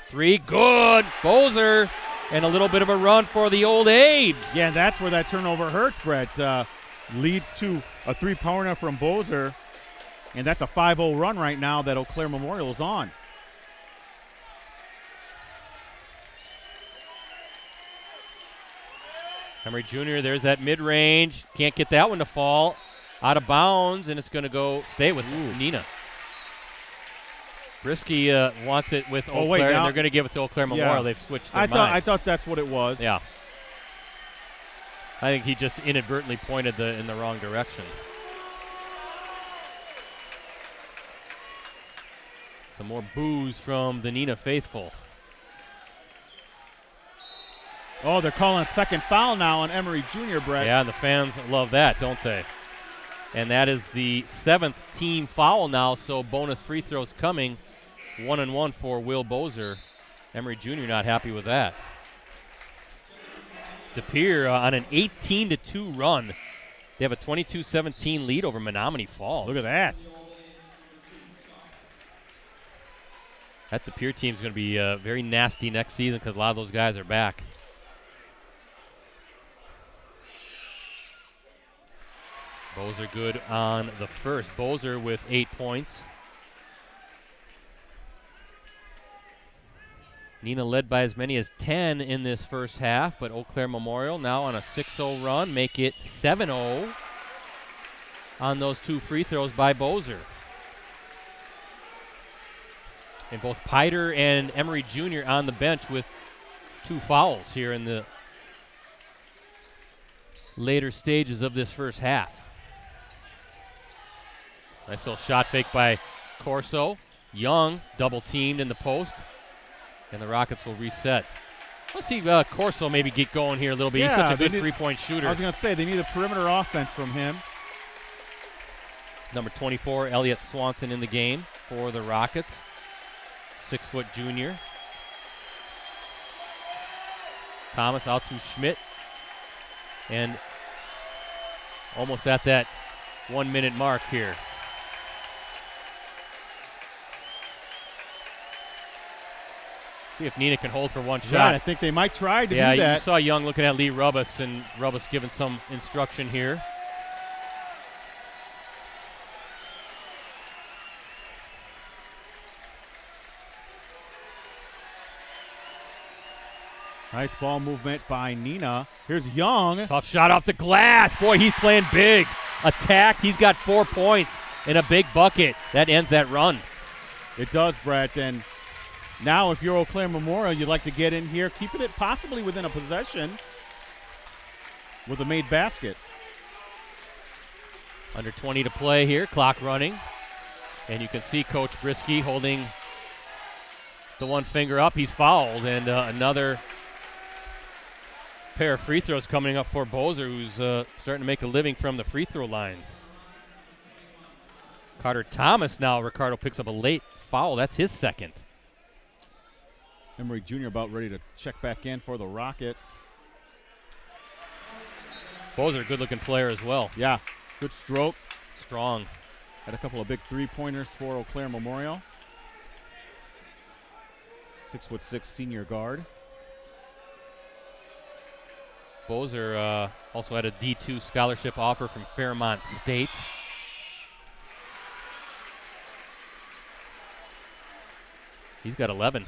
3, good. Bozer, and a little bit of a run for the Old Abe's. Yeah, that's where that turnover hurts, Brett. Leads to a 3-pointer from Bozer, and that's a 5-0 run right now that Eau Claire Memorial is on. Emery Jr., there's that mid-range. Can't get that one to fall. Out of bounds, and it's going to stay with Neenah. Brisky wants it with Eau Claire, and they're going to give it to Eau Claire Memorial. They've switched their minds. I thought that's what it was. Yeah. I think he just inadvertently pointed in the wrong direction. Some more boos from the Neenah faithful. Oh, they're calling a second foul now on Emery Jr., Brett. Yeah, and the fans love that, don't they? And that is the 7th team foul now, so bonus free throws coming. 1-1 for Will Bozer. Emery Jr. not happy with that. De Pere on an 18-2 run. They have a 22-17 lead over Menominee Falls. Look at that. That De Pere team's going to be very nasty next season because a lot of those guys are back. Bozer good on the first. Bozer with 8 points. Neenah led by as many as 10 in this first half, but Eau Claire Memorial now on a 6-0 run, make it 7-0 on those 2 free throws by Bozer. And both Piter and Emery Jr. on the bench with 2 fouls here in the later stages of this first half. Nice little shot fake by Corso. Young double teamed in the post. And the Rockets will reset. Let's see Corso maybe get going here a little bit. Yeah, he's such a good three-point shooter. I was going to say, they need a perimeter offense from him. Number 24, Elliott Swanson in the game for the Rockets. 6-foot junior. Thomas out to Schmidt. And almost at that 1-minute mark here. See if Neenah can hold for one shot. I think they might try to do that. Yeah, you saw Young looking at Lee Rubbus, and Rubbus giving some instruction here. Nice ball movement by Neenah. Here's Young. Tough shot off the glass. Boy, he's playing big. Attacked. He's got 4 points in a big bucket. That ends that run. It does, Brett. And now if you're Eau Claire Memorial, you'd like to get in here, keeping it possibly within a possession with a made basket. Under 20 to play here, clock running. And you can see Coach Brisky holding the one finger up. He's fouled, and another pair of free throws coming up for Bozer, who's starting to make a living from the free throw line. Carter Thomas now, Ricardo picks up a late foul. That's his second. Emery Jr. about ready to check back in for the Rockets. Bozer, a good-looking player as well. Yeah, good stroke. Strong. Had a couple of big three-pointers for Eau Claire Memorial. 6'6" senior guard. Bozer also had a D2 scholarship offer from Fairmont State. He's got 11.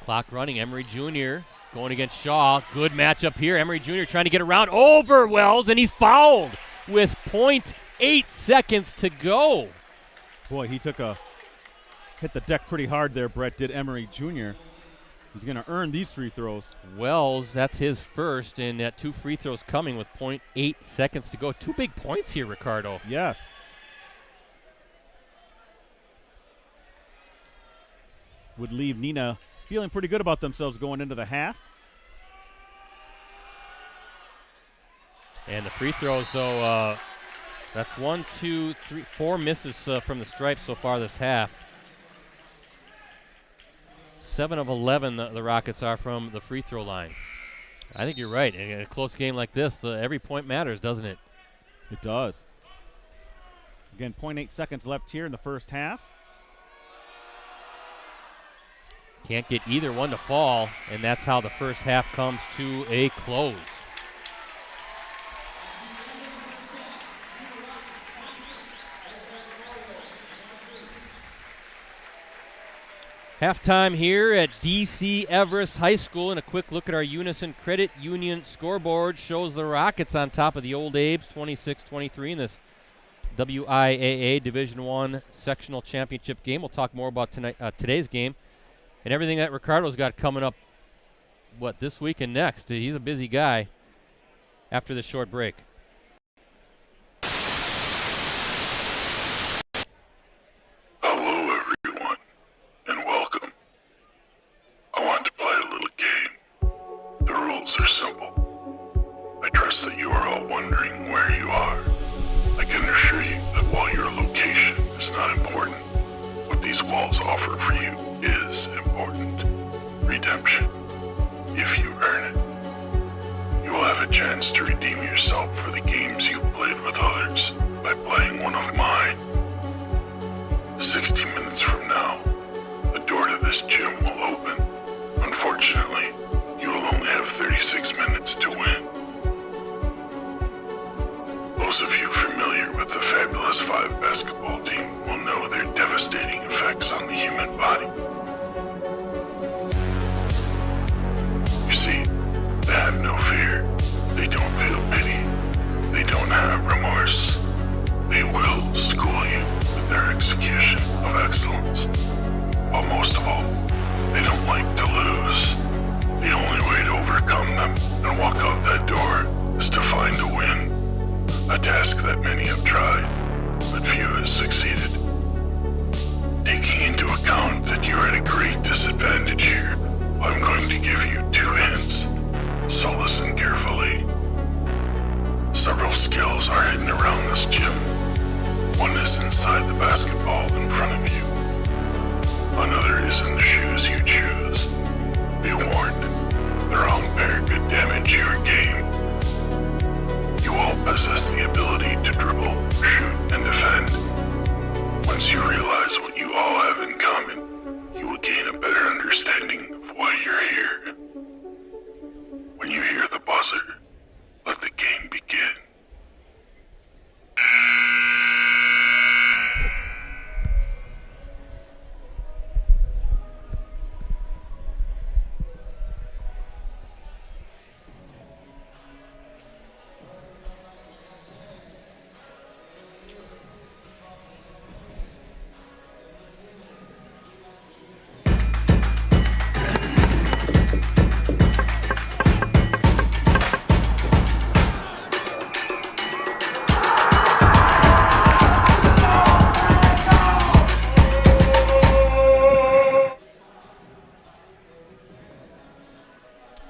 Clock running. Emery Jr. going against Shaw. Good matchup here. Emery Jr. trying to get around over Wells, and he's fouled with 0.8 seconds to go. Boy, he hit the deck pretty hard there, Brett, did Emery Jr. He's going to earn these free throws. Wells, that's his first, and 2 free throws coming with 0.8 seconds to go. 2 big points here, Ricardo. Yes. Would leave Neenah feeling pretty good about themselves going into the half. And the free throws, though, that's 1, 2, 3, 4 misses from the stripe so far this half. 7 of 11 the Rockets are from the free throw line. I think you're right. In a close game like this, every point matters, doesn't it? It does. Again, 0.8 seconds left here in the first half. Can't get either one to fall, and that's how the first half comes to a close. Halftime here at DC Everest High School, and a quick look at our Unison Credit Union scoreboard shows the Rockets on top of the Old Abe's 26-23 in this WIAA Division I sectional championship game. We'll talk more about today's game and everything that Ricardo's got coming up, this week and next. He's a busy guy after this short break. Hello, everyone, and welcome. I want to play a little game. The rules are simple. I trust that you are all wondering where you are. I can assure you that while your location is not important, what these walls offer for you is important. Redemption. chance to redeem yourself for the games you've played with others by playing one of mine. 60 minutes from now, the door to this gym will open. Unfortunately, you will only have 36 minutes to win. Those of you familiar with the Fabulous Five basketball team will know their devastating effects on the human body. You see, they have no fear. They don't feel pity. They don't have remorse. They will school you with their execution of excellence. But most of all, they don't like to lose. The only way to overcome them and walk out that door is to find a win. A task that many have tried, but few have succeeded. Taking into account that you're at a great disadvantage here, I'm going to give you 2 hints, so listen carefully. Several skills are hidden around this gym. One is inside the basketball in front of you. Another is in the shoes you choose. Be warned, the wrong pair could damage your game. You all possess the ability to dribble, shoot, and defend. Once you realize what you all have in common, you will gain a better understanding of why you're here. When you hear the buzzer, let the game begin.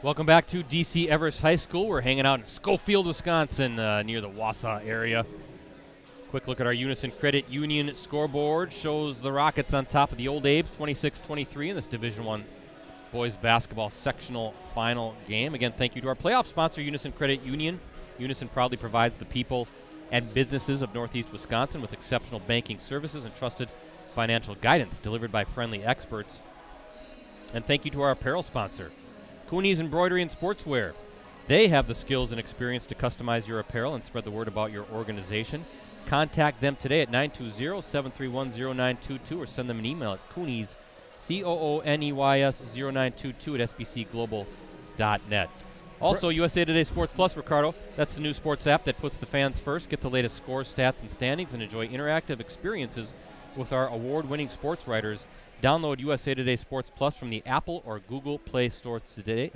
Welcome back to DC Everest High School. We're hanging out in Schofield, Wisconsin, near the Wausau area. Quick look at our Unison Credit Union scoreboard. Shows the Rockets on top of the Old Abes, 26-23 in this Division I boys basketball sectional final game. Again, thank you to our playoff sponsor, Unison Credit Union. Unison proudly provides the people and businesses of Northeast Wisconsin with exceptional banking services and trusted financial guidance delivered by friendly experts. And thank you to our apparel sponsor, Cooney's Embroidery and Sportswear. They have the skills and experience to customize your apparel and spread the word about your organization. Contact them today at 920-731-0922 or send them an email at Cooney's, COONEYS 0922 at sbcglobal.net. Also, USA Today Sports Plus, Ricardo. That's the new sports app that puts the fans first. Get the latest scores, stats, and standings, and enjoy interactive experiences with our award-winning sports writers. Download USA Today Sports Plus from the Apple or Google Play Store today.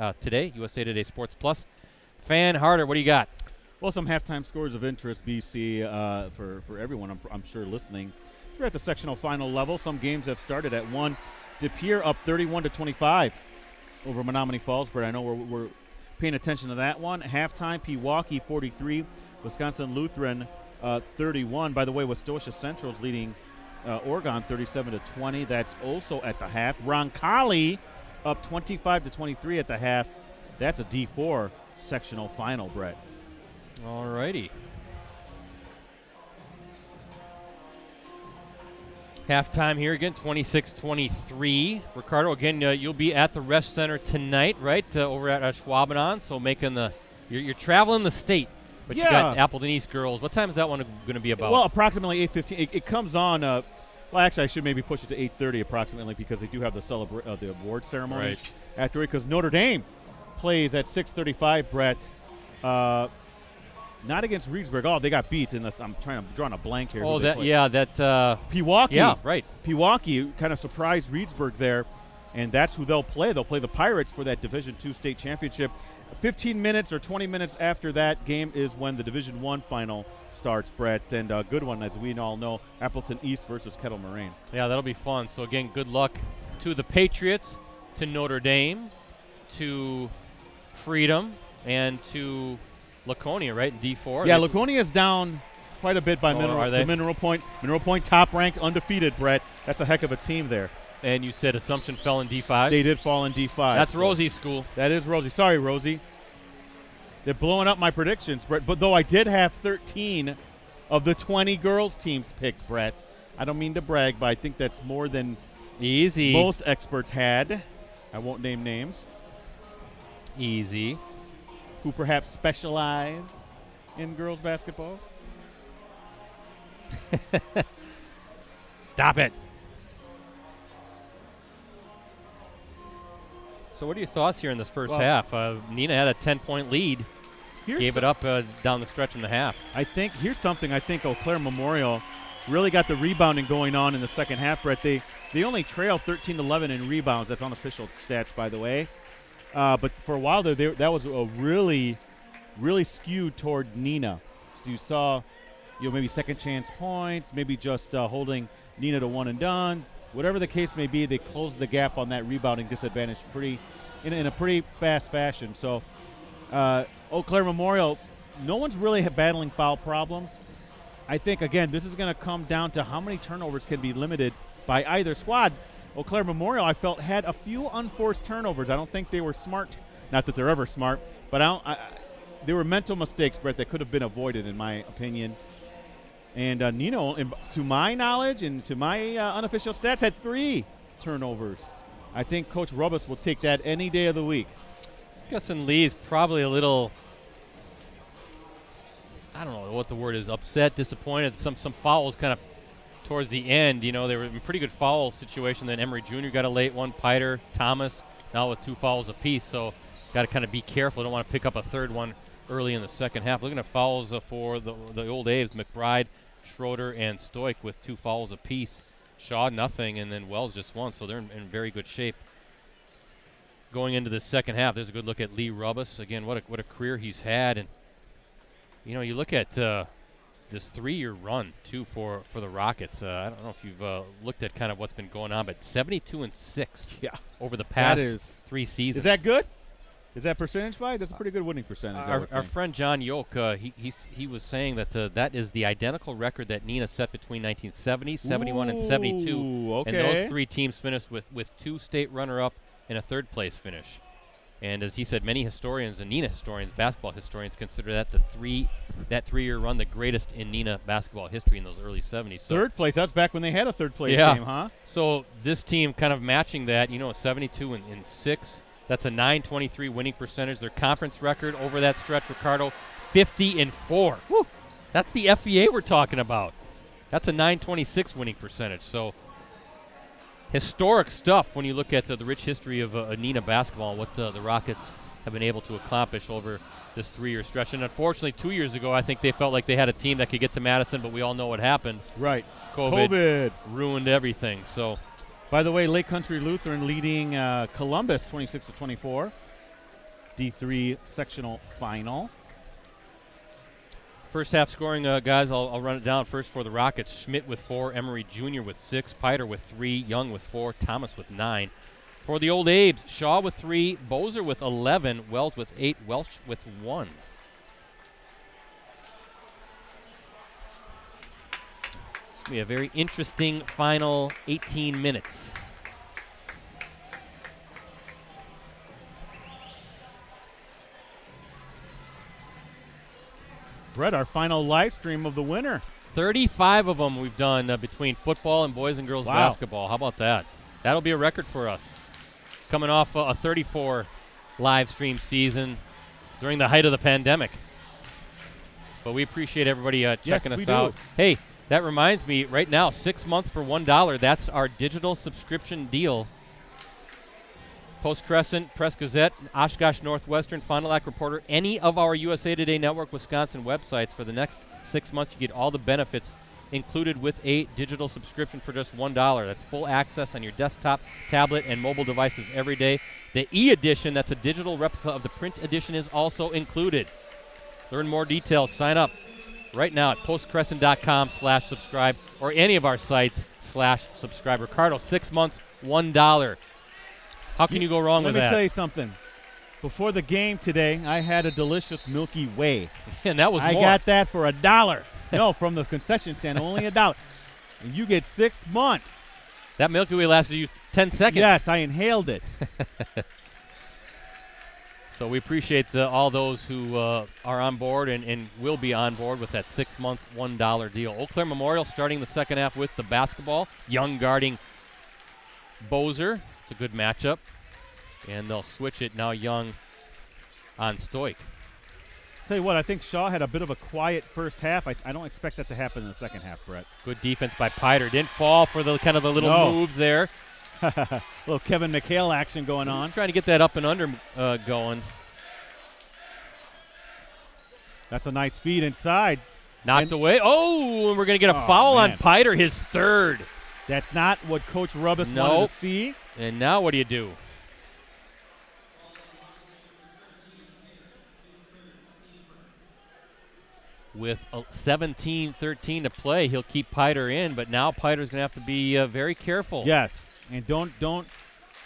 USA Today Sports Plus. Fan Harder, what do you got? Well, some halftime scores of interest, BC, for everyone, I'm sure, listening. We're at the sectional final level. Some games have started at 1. De Pere up 31-25 over Menominee Falls, but I know we're paying attention to that one. Halftime, Pewaukee 43, Wisconsin Lutheran 31. By the way, Westosha Central's leading Oregon 37-20. That's also at the half. Roncalli up 25-23 at the half. That's a D4 sectional final, Brett. All righty. Halftime here again, 26-23. Ricardo, again, you'll be at the Resch Center tonight, right? Over at Schwabenon. So you're traveling the state, but you got Appleton East girls. What time is that one going to be about? Well, approximately 8:15. It comes on. Well, actually, I should maybe push it to 8:30 approximately because they do have the award ceremonies after it. Because Notre Dame plays at 6:35. Brett, not against Reedsburg. Oh, they got beat. And I'm drawing a blank here. Oh, Pewaukee. Yeah, right. Pewaukee kind of surprised Reedsburg there, and that's who they'll play. They'll play the Pirates for that Division II state championship. 15 minutes or 20 minutes after that game is when the Division I final starts, Brett, and a good one, as we all know, Appleton East versus Kettle Moraine. Yeah, that'll be fun. So, again, good luck to the Patriots, to Notre Dame, to Freedom, and to Laconia, right, in D4. Yeah, Laconia is down quite a bit by Mineral Point. Mineral Point top-ranked, undefeated, Brett. That's a heck of a team there. And you said Assumption fell in D5? They did fall in D5. That's Rosie's school. That is Rosie. Sorry, Rosie. They're blowing up my predictions, Brett. But though I did have 13 of the 20 girls teams picked, Brett. I don't mean to brag, but I think that's more than Easy. most experts had. I won't name names. Easy. Who perhaps specialize in girls basketball. Stop it. So what are your thoughts here in this first half? Neenah had a 10-point lead. Gave it up down the stretch in the half. I think here's something I think Eau Claire Memorial really got the rebounding going on in the second half, Brett. They only trail 13-11 in rebounds. That's unofficial stats, by the way. But for a while there, that was a really, really skewed toward Neenah. So you saw, maybe second chance points, maybe just holding Neenah to one and dones. Whatever the case may be, they closed the gap on that rebounding disadvantage in a pretty fast fashion. So Eau Claire Memorial, no one's really battling foul problems. I think, again, this is going to come down to how many turnovers can be limited by either squad. Eau Claire Memorial, I felt, had a few unforced turnovers. I don't think they were smart. Not that they're ever smart, but they were mental mistakes, Brett, that could have been avoided, in my opinion. And Neenah, to my knowledge and to my unofficial stats, had 3 turnovers. I think Coach Rubus will take that any day of the week. Gusson Lee's probably a little, I don't know what the word is, upset, disappointed. Some fouls kind of towards the end. They were in a pretty good foul situation. Then Emery Jr. got a late one. Piter, Thomas, now with 2 fouls apiece. So got to kind of be careful. Don't want to pick up a third one early in the second half. Looking at fouls for the Old Aves, McBride, Schroeder, and Stoik with 2 fouls apiece. Shaw, nothing, and then Wells just 1. So they're in very good shape. Going into the second half, there's a good look at Lee Rubus. Again, what a career he's had. And, you look at this 3-year run, too, for the Rockets. I don't know if you've looked at kind of what's been going on, but 72-6 over the past 3 seasons. Is that good? Is that percentage-wise? That's a pretty good winning percentage. Our friend John Yoke, he was saying that that is the identical record that Neenah set between 1970, 71, and 72. Okay. And those 3 teams finished with 2 state runner-up and a third-place finish. And as he said, many historians and Neenah historians, basketball historians, consider that that 3-year run the greatest in Neenah basketball history in those early 70s. So third place, that's back when they had a third-place game, huh? So this team kind of matching that, 72 and 6. That's a .923 winning percentage. Their conference record over that stretch, Ricardo, 50-4. Woo. That's the FVA we're talking about. That's a .926 winning percentage. So historic stuff when you look at the rich history of Neenah basketball and what the Rockets have been able to accomplish over this 3-year stretch. And unfortunately, 2 years ago, I think they felt like they had a team that could get to Madison, but we all know what happened. Right. COVID ruined everything. So, by the way, Lake Country Lutheran leading Columbus 26-24. D3 sectional final. First half scoring, guys, I'll run it down first for the Rockets. Schmidt with 4, Emery Jr. with 6, Piter with 3, Young with 4, Thomas with 9. For the Old Aves, Shaw with 3, Bozer with 11, Wells with 8, Welsh with 1. It's going to be a very interesting final 18 minutes. Brett, our final live stream of the winter. 35 of them we've done between football and boys and girls basketball. How about that? That'll be a record for us. Coming off a 34 live stream season during the height of the pandemic. But we appreciate everybody checking us out. Hey, that reminds me, right now, 6 months for $1. That's our digital subscription deal. Post Crescent, Press Gazette, Oshkosh Northwestern, Fond du Lac Reporter, any of our USA Today Network Wisconsin websites for the next 6 months. You get all the benefits included with a digital subscription for just $1. That's full access on your desktop, tablet, and mobile devices every day. The e-edition, that's a digital replica of the print edition, is also included. Learn more details. Sign up right now at postcrescent.com/subscribe or any of our sites /subscribe. Ricardo, 6 months, $1. How can you go wrong with that? Let me tell you something. Before the game today, I had a delicious Milky Way. And that was more. I got that for $1. No, from the concession stand, only $1. And you get 6 months. That Milky Way lasted you 10 seconds. Yes, I inhaled it. So we appreciate all those who are on board and will be on board with that 6-month $1 deal. Eau Claire Memorial starting the second half with the basketball. Young guarding Bozer. It's a good matchup. And they'll switch it now. Young on Stoik. Tell you what, I think Shaw had a bit of a quiet first half. I don't expect that to happen in the second half, Brett. Good defense by Piter. Didn't fall for the kind of the little moves there. Little Kevin McHale action going on. Trying to get that up and under going. That's a nice feed inside. Knocked away. Oh, and we're going to get a foul on Piter, his third. That's not what Coach Rubbis wanted to see. And now what do you do? With 17-13 to play, he'll keep Piter in, but now Piter's going to have to be very careful. Yes, and don't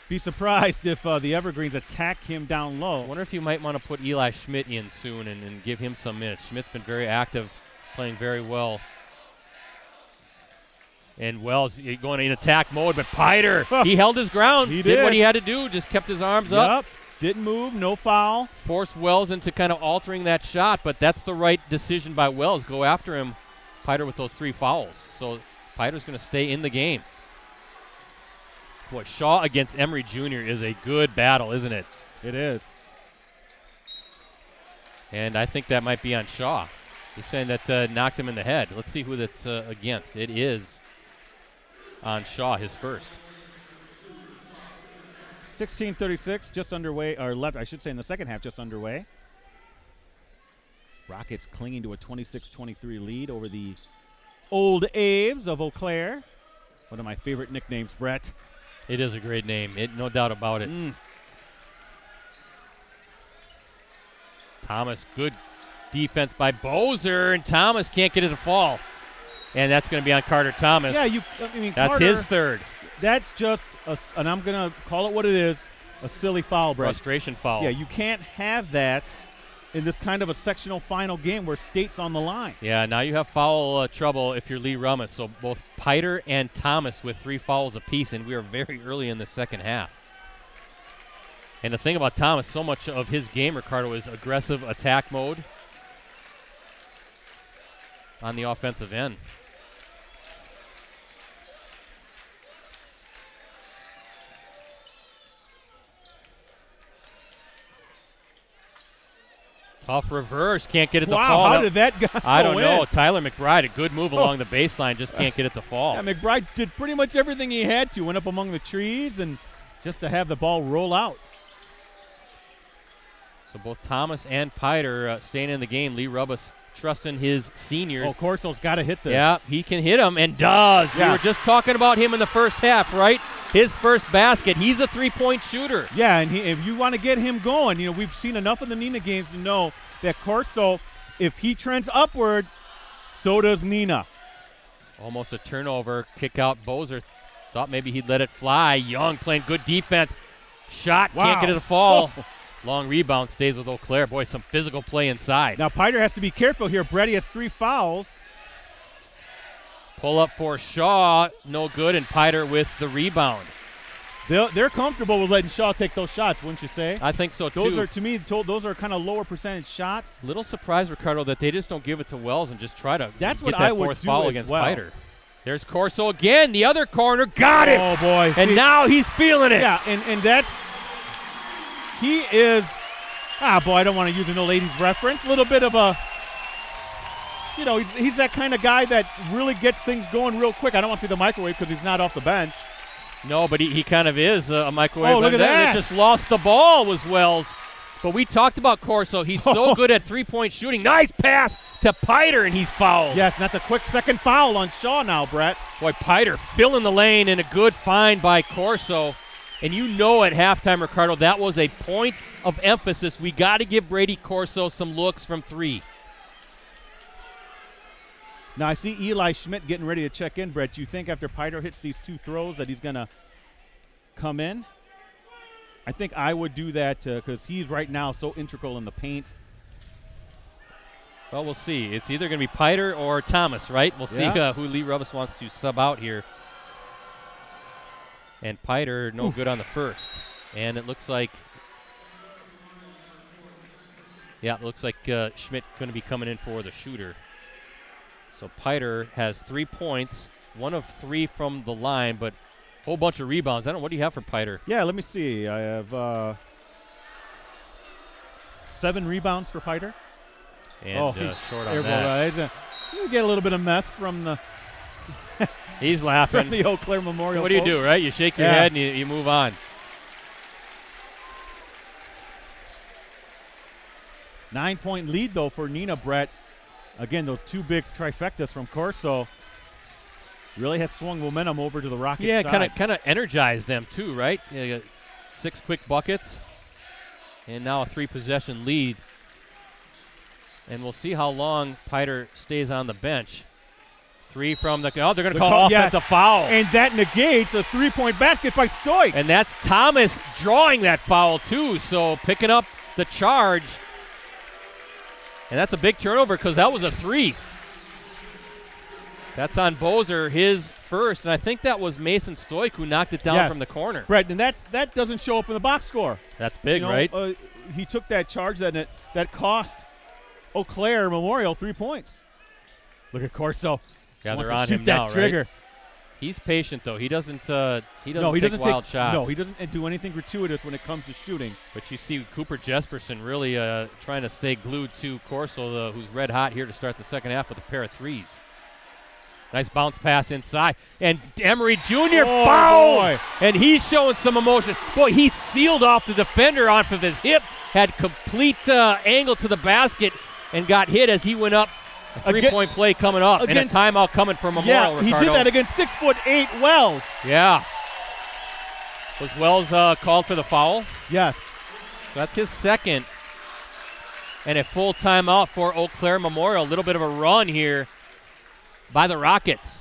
be surprised if the Evergreens attack him down low. I wonder if you might want to put Eli Schmidt in soon and give him some minutes. Schmidt's been very active, playing very well. And Wells going in attack mode, but Piter, he held his ground. He did what he had to do, just kept his arms up. Didn't move, no foul. Forced Wells into kind of altering that shot, but that's the right decision by Wells. Go after him, Piter, with those 3 fouls. So Piter's going to stay in the game. Boy, Shaw against Emery Jr. is a good battle, isn't it? It is. And I think that might be on Shaw. He's saying that knocked him in the head. Let's see who that's against. It is on Shaw, his first. 16:36, just underway, or left, I should say in the second half, just underway. Rockets clinging to a 26-23 lead over the Old Aves of Eau Claire. One of my favorite nicknames, Brett. It is a great name, no doubt about it. Thomas, good defense by Bozer, and Thomas can't get it to fall. And that's going to be on Carter Thomas. Yeah, that's Carter, his third. That's just, and I'm going to call it what it is, a silly foul, Brett. Frustration foul. Yeah, you can't have that in this kind of a sectional final game where state's on the line. Yeah, now you have foul trouble if you're Lee Rummus. So both Piter and Thomas with 3 fouls apiece, and we are very early in the second half. And the thing about Thomas, so much of his game, Ricardo, is aggressive attack mode on the offensive end. Tough reverse, can't get it to fall. Wow, how did that guy I don't go know. in? Tyler McBride, a good move along the baseline, just can't get it to fall. Yeah, McBride did pretty much everything he had to. Went up among the trees and just to have the ball roll out. So both Thomas and Piter staying in the game. Lee Rubbis trusting his seniors. Oh, Corso's got to hit this. Yeah, he can hit him and does. Yeah. We were just talking about him in the first half, right? His first basket. He's a three-point shooter. Yeah, and if you want to get him going, we've seen enough of the Neenah games to know that Corso, if he trends upward, so does Neenah. Almost a turnover. Kick out Bozer. Thought maybe he'd let it fly. Young playing good defense. Shot, can't get it to fall. Oh. Long rebound, stays with Eau Claire. Boy, some physical play inside. Now Piter has to be careful here. Brady has 3 fouls. Pull up for Shaw, no good, and Piter with the rebound. They're comfortable with letting Shaw take those shots, wouldn't you say? I think so, too. Those are, to me, those are kind of lower percentage shots. Little surprised, Ricardo, that they just don't give it to Wells and just try to That's get what that I would fourth do foul as against well. Piter. There's Corso again, the other corner, got it! Oh, boy. And now he's feeling it. Yeah, and that's, he is, boy, I don't want to use an old 80s reference. A little bit of a, he's that kind of guy that really gets things going real quick. I don't want to say the microwave because he's not off the bench. No, but he kind of is a microwave. Oh, look at that. They just lost the ball was Wells. But we talked about Corso. He's so good at three-point shooting. Nice pass to Piter, and he's fouled. Yes, and that's a quick second foul on Shaw now, Brett. Boy, Piter filling the lane, and a good find by Corso. And at halftime, Ricardo, that was a point of emphasis. We got to give Brady Corso some looks from 3. Now, I see Eli Schmidt getting ready to check in, Brett. You think after Piter hits these 2 throws that he's going to come in? I think I would do that because he's right now so integral in the paint. Well, we'll see. It's either going to be Piter or Thomas, right? We'll see who Lee Rubbis wants to sub out here. And Piter, no good on the first. And it looks like Yeah, it looks like Schmidt going to be coming in for the shooter. So Piter has 3 points, 1 of 3 from the line, but a whole bunch of rebounds. I don't know, what do you have for Piter? Yeah, let me see. I have 7 rebounds for Piter. And short on that. You get a little bit of mess from the He's laughing. from the Eau Claire Memorial. What do you do, right? You shake your head and you move on. 9-point lead, though, for Neenah, Brett. Again, those 2 big trifectas from Corso really has swung momentum over to the Rockets side. Yeah, kind of energized them, too, right? You got 6 quick buckets and now a 3-possession lead. And we'll see how long Piter stays on the bench. 3 from the they're going to call offensive foul. And that negates a 3-point basket by Stoik. And that's Thomas drawing that foul, too. So picking up the charge. And that's a big turnover because that was a 3. That's on Bozer, his first. And I think that was Mason Stoik who knocked it down from the corner. Brett, and that doesn't show up in the box score. That's big, right? He took that charge that cost Eau Claire Memorial 3 points. Look at Corso. Yeah, Wants they're to on shoot him that now, trigger. Right? He's patient, though. He doesn't take wild shots. No, he doesn't do anything gratuitous when it comes to shooting. But you see Cooper Jesperson really trying to stay glued to Corso, who's red hot here to start the second half with a pair of 3s. Nice bounce pass inside. And Emery Jr. fouled! And he's showing some emotion. Boy, he sealed off the defender off of his hip, had complete angle to the basket, and got hit as he went up. A 3-point play coming up, and a timeout coming from Memorial, Ricardo. He did that against 6'8" Wells. Yeah. Was Wells called for the foul? Yes. So that's his second. And a full timeout for Eau Claire Memorial. A little bit of a run here by the Rockets.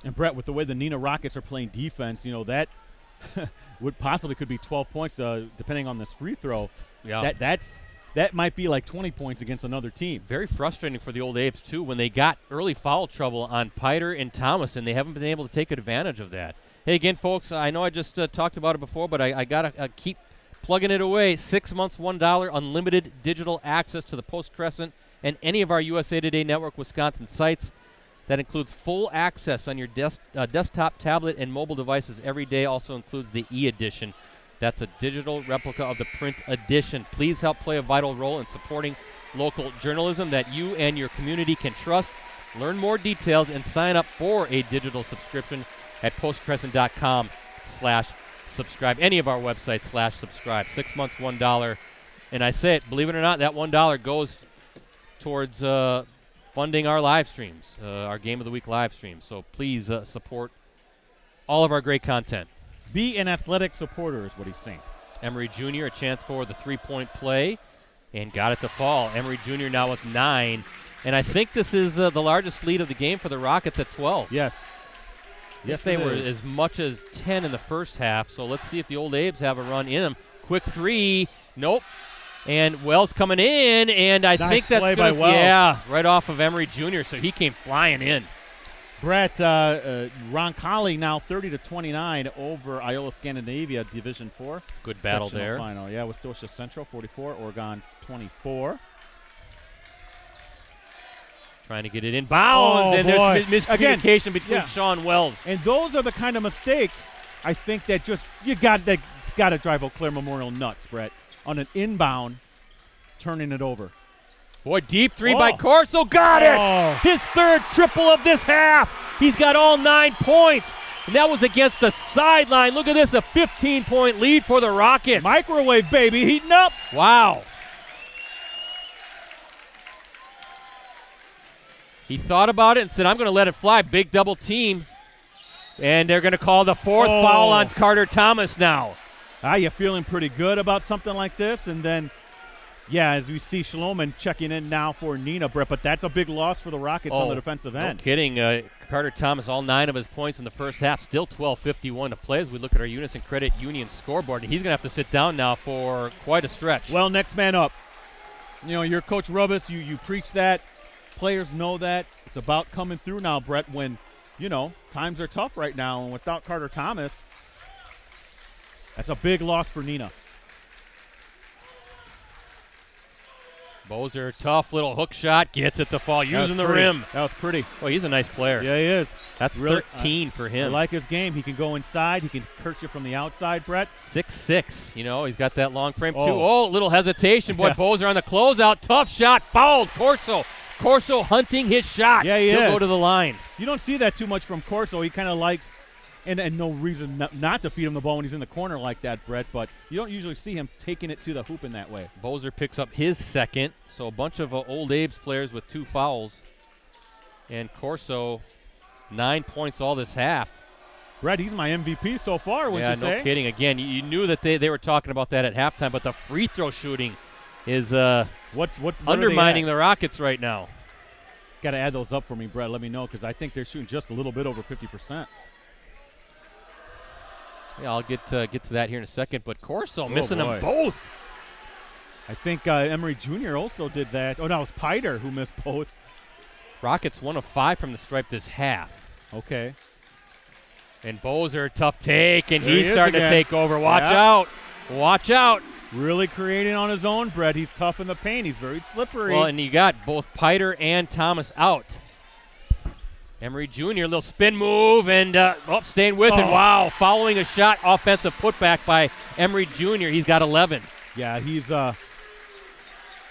And Brett, with the way the Neenah Rockets are playing defense, that would possibly could be 12 points depending on this free throw. Yeah. That might be like 20 points against another team. Very frustrating for the Old Apes, too, when they got early foul trouble on Piter and Thomas, and they haven't been able to take advantage of that. Hey, again, folks, I know I just talked about it before, but I got to keep plugging it away. 6 months, $1, unlimited digital access to the Post-Crescent and any of our USA Today Network Wisconsin sites. That includes full access on your desktop, tablet, and mobile devices every day. Also includes the e-edition. That's a digital replica of the print edition. Please help play a vital role in supporting local journalism that you and your community can trust. Learn more details and sign up for a digital subscription at postcrescent.com/subscribe. Any of our websites /subscribe. 6 months, $1. And I say it, believe it or not, that $1 goes towards funding our live streams, our Game of the Week live streams. So please support all of our great content. Be an athletic supporter is what he's saying. Emery Jr., a chance for the 3-point play, and got it to fall. Emery Jr. now with 9. And I think this is the largest lead of the game for the Rockets at 12. Yes. Yes, they were as much as 10 in the first half. So let's see if the Old Abes have a run in them. Quick 3. Nope. And Wells coming in, and I think that's play by Wells. Right off of Emery Jr., so he came flying in. Brett, Roncalli now 30-29 over Iola Scandinavia Division 4. Good battle there. Final. Yeah, with Scotia Central 44, Oregon 24. Trying to get it in bounds, and there's miscommunication between Sean Wells. And those are the kind of mistakes I think that it's got to drive Eau Claire Memorial nuts, Brett. On an inbound, turning it over. Boy, deep 3 by Corso. Got it! His third triple of this half. He's got all 9 points. And that was against the sideline. Look at this, a 15-point lead for the Rockets. Microwave, baby, heating up. Wow. He thought about it and said, I'm going to let it fly. Big double team. And they're going to call the 4th foul on Carter Thomas now. You feeling pretty good about something like this? And then, as we see Shloman checking in now for Neenah, Brett, but that's a big loss for the Rockets on the defensive end. No kidding. Carter Thomas, all 9 of his points in the first half, still 12:51 to play as we look at our Unison Credit Union scoreboard. And he's going to have to sit down now for quite a stretch. Well, next man up. You're Coach Rubis. You preach that. Players know that. It's about coming through now, Brett, when, times are tough right now. And without Carter Thomas, That's a big loss for Neenah. Bozer, tough little hook shot, gets it to fall, using the rim. That was pretty. Well, he's a nice player. Yeah, he is. That's really, 13 for him. I like his game. He can go inside. He can kerch it from the outside, Brett. 6'6". You know, he's got that long frame, too. Oh. Oh, little hesitation. Boy, Bozer on the closeout. Tough shot. Fouled. Corso. Corso hunting his shot. Yeah, He'll go to the line. You don't see that too much from Corso. He kind of likes, and no reason not to feed him the ball when he's in the corner like that, Brett, but you don't usually see him taking it to the hoop in that way. Bozer picks up his second, so a bunch of Old Abe's players with 2 fouls. And Corso, 9 points all this half. Brett, he's my MVP so far, wouldn't you say? Yeah, no kidding. Again, you knew that they were talking about that at halftime, but the free throw shooting is what undermining the Rockets right now. Got to add those up for me, Brett. Let me know, because I think they're shooting just a little bit over 50%. Yeah, I'll get to that here in a second, but Corso missing boy. them both. I think Emery Jr. also did that. Oh, no, it was Piter who missed both. Rockets 1 of 5 from the stripe this half. Okay. And Bozer, tough take, and There he's he is starting again. to take over. Watch out. Watch out. Really creating on his own, Brett. He's tough in the paint. He's very slippery. Well, and you got both Piter and Thomas out. Emery Jr., little spin move, and staying with it. Wow, following a shot, offensive putback by Emery Jr. He's got 11. Yeah, he's a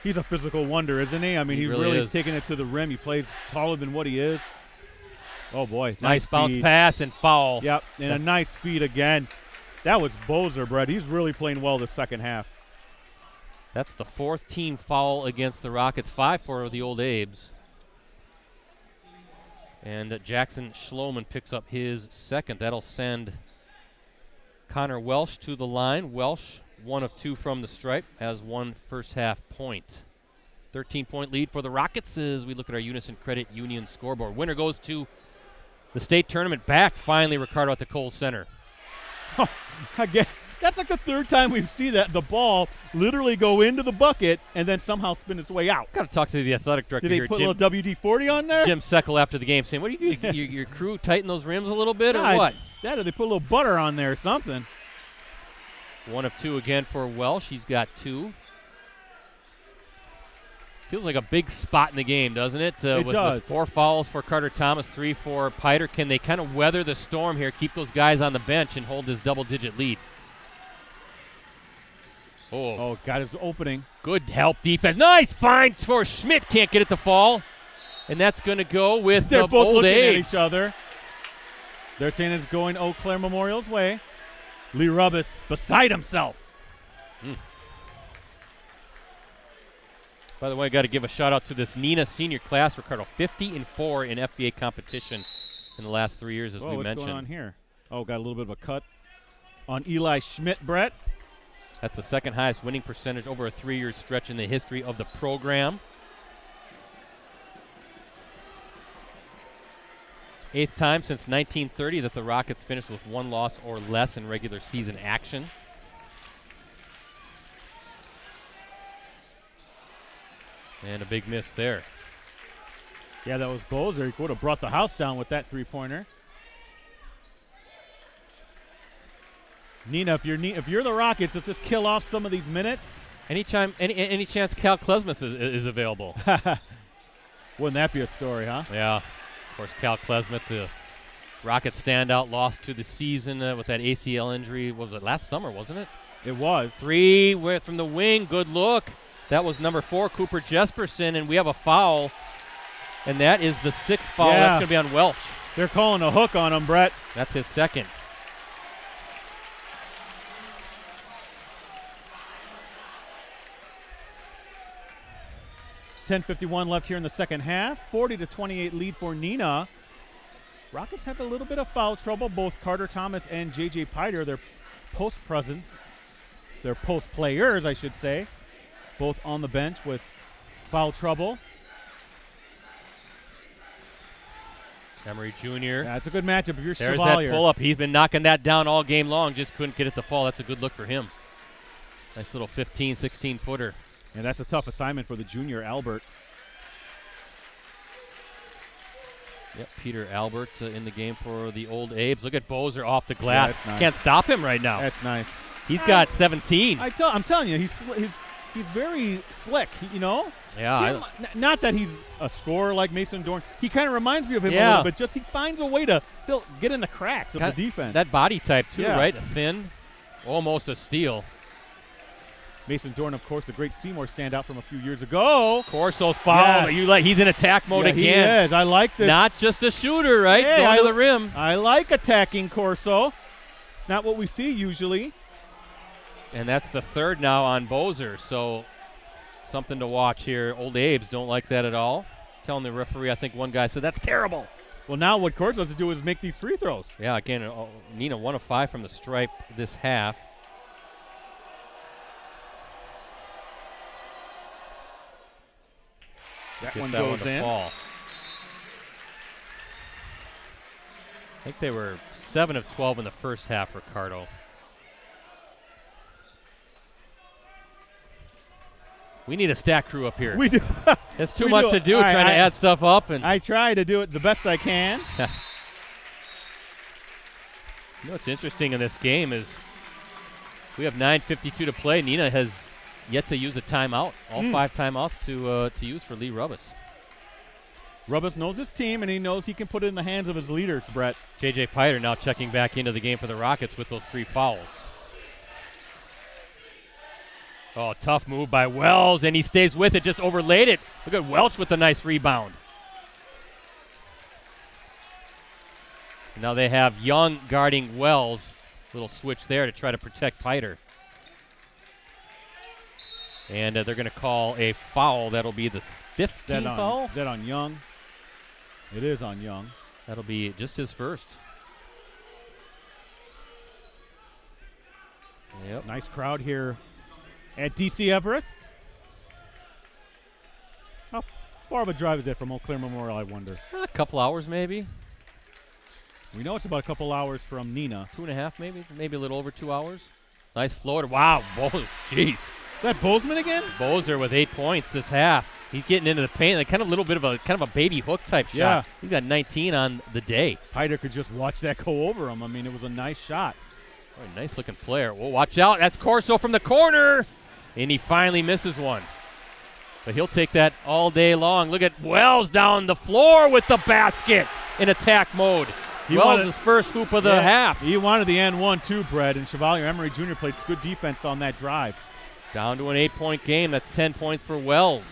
physical wonder, isn't he? I mean, he really is taking it to the rim. He plays taller than what he is. Oh, boy. Nice bounce feed. pass and foul. Yep, and a nice feed again. That was Bozer, Brett. He's really playing well the second half. That's the 4th team foul against the Rockets, 5 for the Old Abes. And Jackson Schloman picks up his second. That'll send Connor Welsh to the line. Welsh, 1 of 2 from the stripe, has 1 first half point. 13-point lead for the Rockets as we look at our Unison Credit Union scoreboard. Winner goes to the state tournament, back finally, Ricardo, at the Kohl Center. Oh, again, that's like the 3rd time we've seen that. The ball literally go into the bucket and then somehow spin its way out. Got to talk to the athletic director Did they here, put Jim, a little WD-40 on there? Jim Seckel, after the game, saying, "What do your crew tighten those rims a little bit, or what?" That, or they put a little butter on there or something. 1 of 2 again for Welsh. He's got 2. Feels like a big spot in the game, doesn't it? It does. With 4 fouls for Carter Thomas, 3 for Piter. Can they kind of weather the storm here, keep those guys on the bench, and hold this double-digit lead? Oh, got his opening. Good help defense. Nice finds for Schmidt. Can't get it to fall. And that's going to go with They're the both Old looking at Age. each other. They're saying it's going Eau Claire Memorial's way. Lee Rubbis beside himself. By the way, I got to give a shout-out to this Neenah senior class, Ricardo. 50-4 in FBA competition in the last 3 years, as we mentioned. What's going on here? Oh, got a little bit of a cut on Eli Schmidt, Brett. That's the 2nd highest winning percentage over a 3-year stretch in the history of the program. 8th time since 1930 that the Rockets finished with 1 loss or less in regular season action. And a big miss there. Yeah, that was Bozer. He would have brought the house down with that 3-pointer. Neenah, if you're the Rockets, let's just kill off some of these minutes. Any chance Cal Klesmis is available? Wouldn't that be a story, huh? Yeah. Of course, Cal Klesmith, the Rockets standout, lost to the season with that ACL injury. What was it, last summer, wasn't it? It was. 3 went from the wing. Good look. That was number 4, Cooper Jesperson, and we have a foul. And that is the 6th foul. Yeah. That's going to be on Welsh. They're calling a hook on him, Brett. That's his 2nd. .51 left here in the second half. 40-28 lead for Neenah. Rockets have a little bit of foul trouble. Both Carter Thomas and J.J. Piter, their post presence, their post players, I should say, both on the bench with foul trouble. Emery Jr. Yeah, it's a good matchup if you're There's Chevalier. that pull-up. He's been knocking that down all game long. Just couldn't get it to fall. That's a good look for him. Nice little 15, 16-footer. And that's a tough assignment for the junior Albert. Yep, Peter Albert in the game for the Old Abes. Look at Bozer off the glass. Yeah, that's nice. Can't stop him right now. That's nice. He's got 17. I'm telling you, he's very slick, you know? Yeah. Not that he's a scorer like Mason Dorn. He kind of reminds me of him a Yeah. little bit. Just he finds a way to get in the cracks of the defense. That body type, too, Yeah. right? Thin, almost a steal. Mason Dorn, of course, the great Seymour standout from a few years ago. Corso's foul. Yes. He's in attack mode again. He is. I like this. Not just a shooter, right? Hey, Going to the rim. I like attacking Corso. It's not what we see usually. And that's the third now on Bozer, so something to watch here. Old Abe's don't like that at all. Telling the referee, I think one guy said, that's terrible. Well, now what Corso has to do is make these free throws. Yeah, again, Neenah 1 of 5 from the stripe this half. That one goes in. Fall. I think they were 7 of 12 in the first half, Ricardo. We need a stat crew up here. We do. It's too much to do, trying to add stuff up. And I try to do it the best I can. You know what's interesting in this game is we have 9:52 to play. Neenah has yet to use a timeout. All 5 timeouts to use for Lee Rubbis. Rubbis knows his team, and he knows he can put it in the hands of his leaders, Brett. J.J. Piter now checking back into the game for the Rockets with those 3 fouls. Oh, tough move by Wells, and he stays with it, just overlaid it. Look at Welch with a nice rebound. Now they have Young guarding Wells. Little switch there to try to protect Piter. And they're going to call a foul. That'll be the 15th foul. Is that on Young? It is on Young. That'll be just his first. Yep. Nice crowd here at DC Everest. How far of a drive is that from Eau Claire Memorial, I wonder? A couple hours maybe. We know it's about a couple hours from Neenah. 2.5 maybe a little over 2 hours. Nice floater. Wow, jeez. Is that Bozeman again? Bozer with 8 points this half. He's getting into the paint, like kind of a little bit of a baby hook type shot. Yeah. He's got 19 on the day. Piter could just watch that go over him. I mean, it was a nice shot. Oh, a nice looking player. Well, watch out. That's Corso from the corner. And he finally misses one. But he'll take that all day long. Look at Wells down the floor with the basket in attack mode. Wells' first hoop of the half. He wanted the N1 too, Brett, and Chevalier Emery Jr. played good defense on that drive. Down to an 8-point game. That's 10 points for Wells.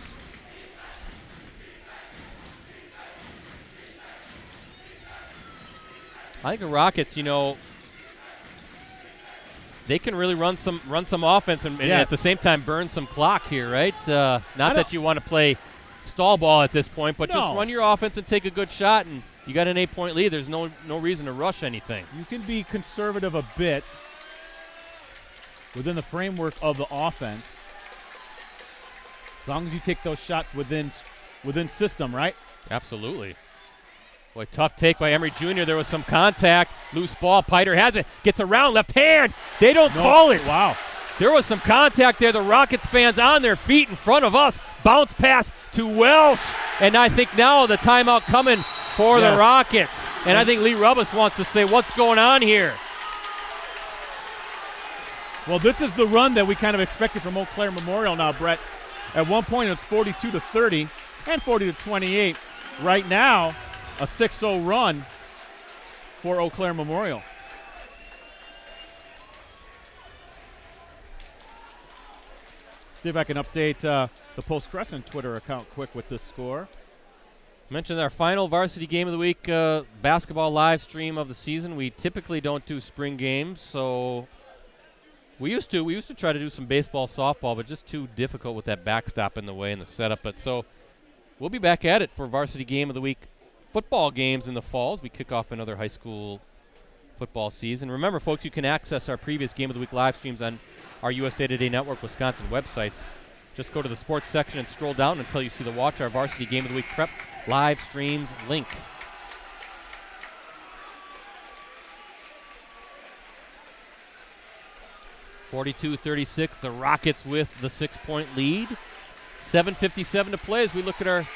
I think the Rockets, they can really run some offense and at the same time burn some clock here, right? Not that you want to play stall ball at this point, but just run your offense and take a good shot, and you got an 8-point lead. There's no reason to rush anything. You can be conservative a bit within the framework of the offense, as long as you take those shots within system, right? Absolutely. Boy, tough take by Emery Jr. There was some contact. Loose ball. Piter has it. Gets around left hand. They don't call it. Wow. There was some contact there. The Rockets fans on their feet in front of us. Bounce pass to Welsh. And I think now the timeout coming for the Rockets. And I think Lee Rubbis wants to say, what's going on here? Well, this is the run that we kind of expected from Eau Claire Memorial now, Brett. At one point, it was 42-30 and 40-28. Right now, a 6-0 run for Eau Claire Memorial. See if I can update the Post Crescent Twitter account quick with this score. Mentioned our final varsity game of the week, basketball live stream of the season. We typically don't do spring games, so we used to try to do some baseball, softball, but just too difficult with that backstop in the way and the setup. But so we'll be back at it for varsity game of the week football games in the fall as we kick off another high school football season. Remember, folks, you can access our previous game of the week live streams on our USA Today Network Wisconsin websites. Just go to the sports section and scroll down until you see the Watch Our Varsity Game of the Week Prep live streams link. (42-36), the Rockets with the 6-point lead. 7:57 to play as we look at our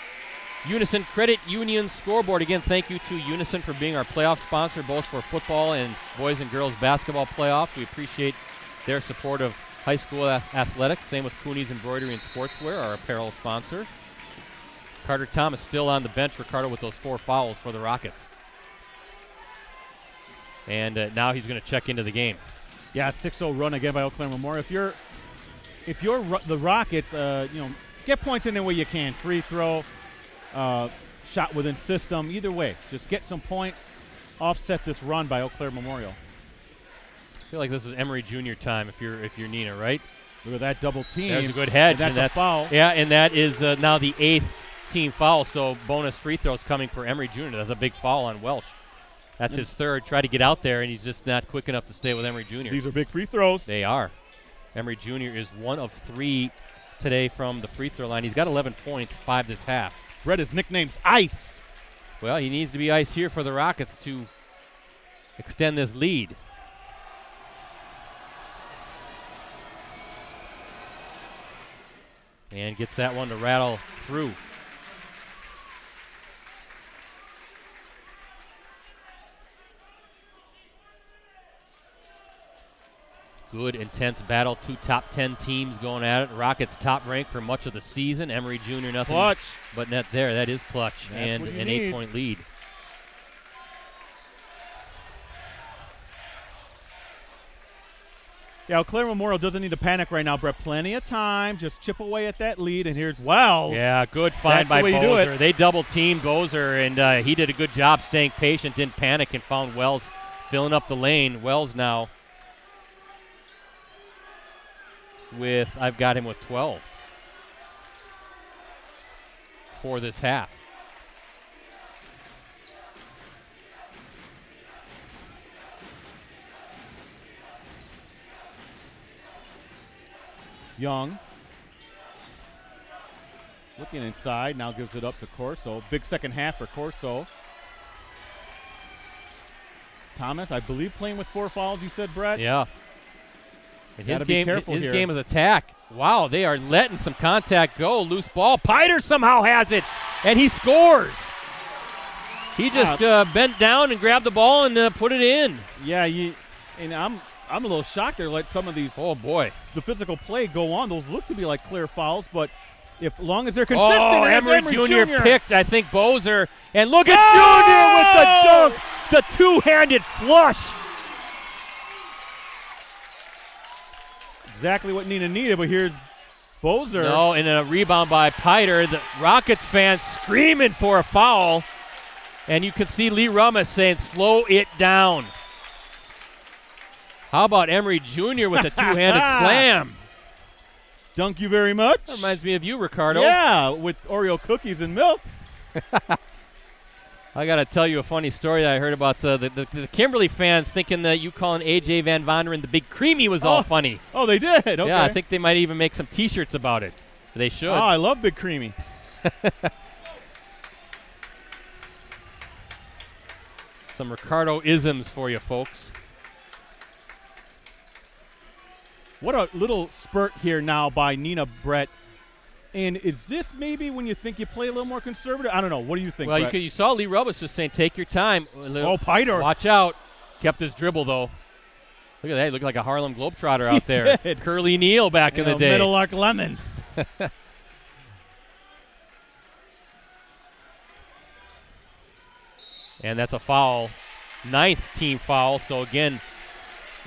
Unison Credit Union scoreboard. Again, thank you to Unison for being our playoff sponsor, both for football and boys and girls basketball playoffs. We appreciate their support of high school athletics. Same with Cooney's Embroidery and Sportswear, our apparel sponsor. Carter Thomas still on the bench. Ricardo with those 4 fouls for the Rockets. And now he's going to check into the game. Yeah, 6-0 run again by Eau Claire Memorial. If you're the Rockets, get points any way you can. Free throw, shot within system, either way. Just get some points, offset this run by Eau Claire Memorial. I feel like this is Emery Jr. time if you're Neenah, right? Look at that double team. There's a good hedge. And that's a foul. Yeah, and that is now the 8th team foul, so bonus free throws coming for Emery Jr. That's a big foul on Welsh. That's his 3rd. Try to get out there, and he's just not quick enough to stay with Emery Jr. These are big free throws. They are. Emery Jr. is 1 of 3 today from the free throw line. He's got 11 points, 5 this half. Brett, his nickname's Ice. Well, he needs to be ice here for the Rockets to extend this lead. And gets that one to rattle through. Good, intense battle. 2 top 10 teams going at it. Rockets top rank for much of the season. Emery Jr. nothing clutch. But net there. That is clutch. That's and an 8-point lead. Yeah, Eau Claire Memorial doesn't need to panic right now, Brett. Plenty of time. Just chip away at that lead, and here's Wells. Yeah, good find by Bozer. They double-teamed Bozer, and he did a good job staying patient, didn't panic, and found Wells filling up the lane. Wells now I've got him with 12 for this half. Young looking inside, now gives it up to Corso. Big second half for Corso. Thomas, I believe, playing with 4 fouls, you said, Brett? Yeah. And his here. Game is attack. Wow, they are letting some contact go. Loose ball. Piter somehow has it, and he scores. He just bent down and grabbed the ball and put it in. Yeah, and I'm a little shocked there. Let some of these, the physical play go on. Those look to be like clear fouls, but long as they're consistent. Oh, Emery Jr. picked, I think, Bozer, and look at Jr. with the dunk, the 2-handed flush. Exactly what Neenah needed, but here's Bozer. No, and a rebound by Piter. The Rockets fans screaming for a foul, and you can see Lee Rummus saying, slow it down. How about Emery Jr. with a 2-handed slam? Dunk you very much. That reminds me of you, Ricardo. Yeah, with Oreo cookies and milk. I got to tell you a funny story that I heard about the Kimberly fans thinking that you calling A.J. Van Vonderen the Big Creamy was all funny. Oh, they did? Okay. Yeah, I think they might even make some T-shirts about it. They should. Oh, I love Big Creamy. Some Ricardo isms for you, folks. What a little spurt here now by Neenah, Brett. And is this maybe when you think you play a little more conservative? I don't know. What do you think, Well, Brett? you saw Lee Rubbis just saying, take your time. Oh, Piter. Watch out. Kept his dribble, though. Look at that. He looked like a Harlem Globetrotter out there. Did. Curly Neal back in the day. Middle Arc Lemon. And that's a foul. 9th team foul. So, again,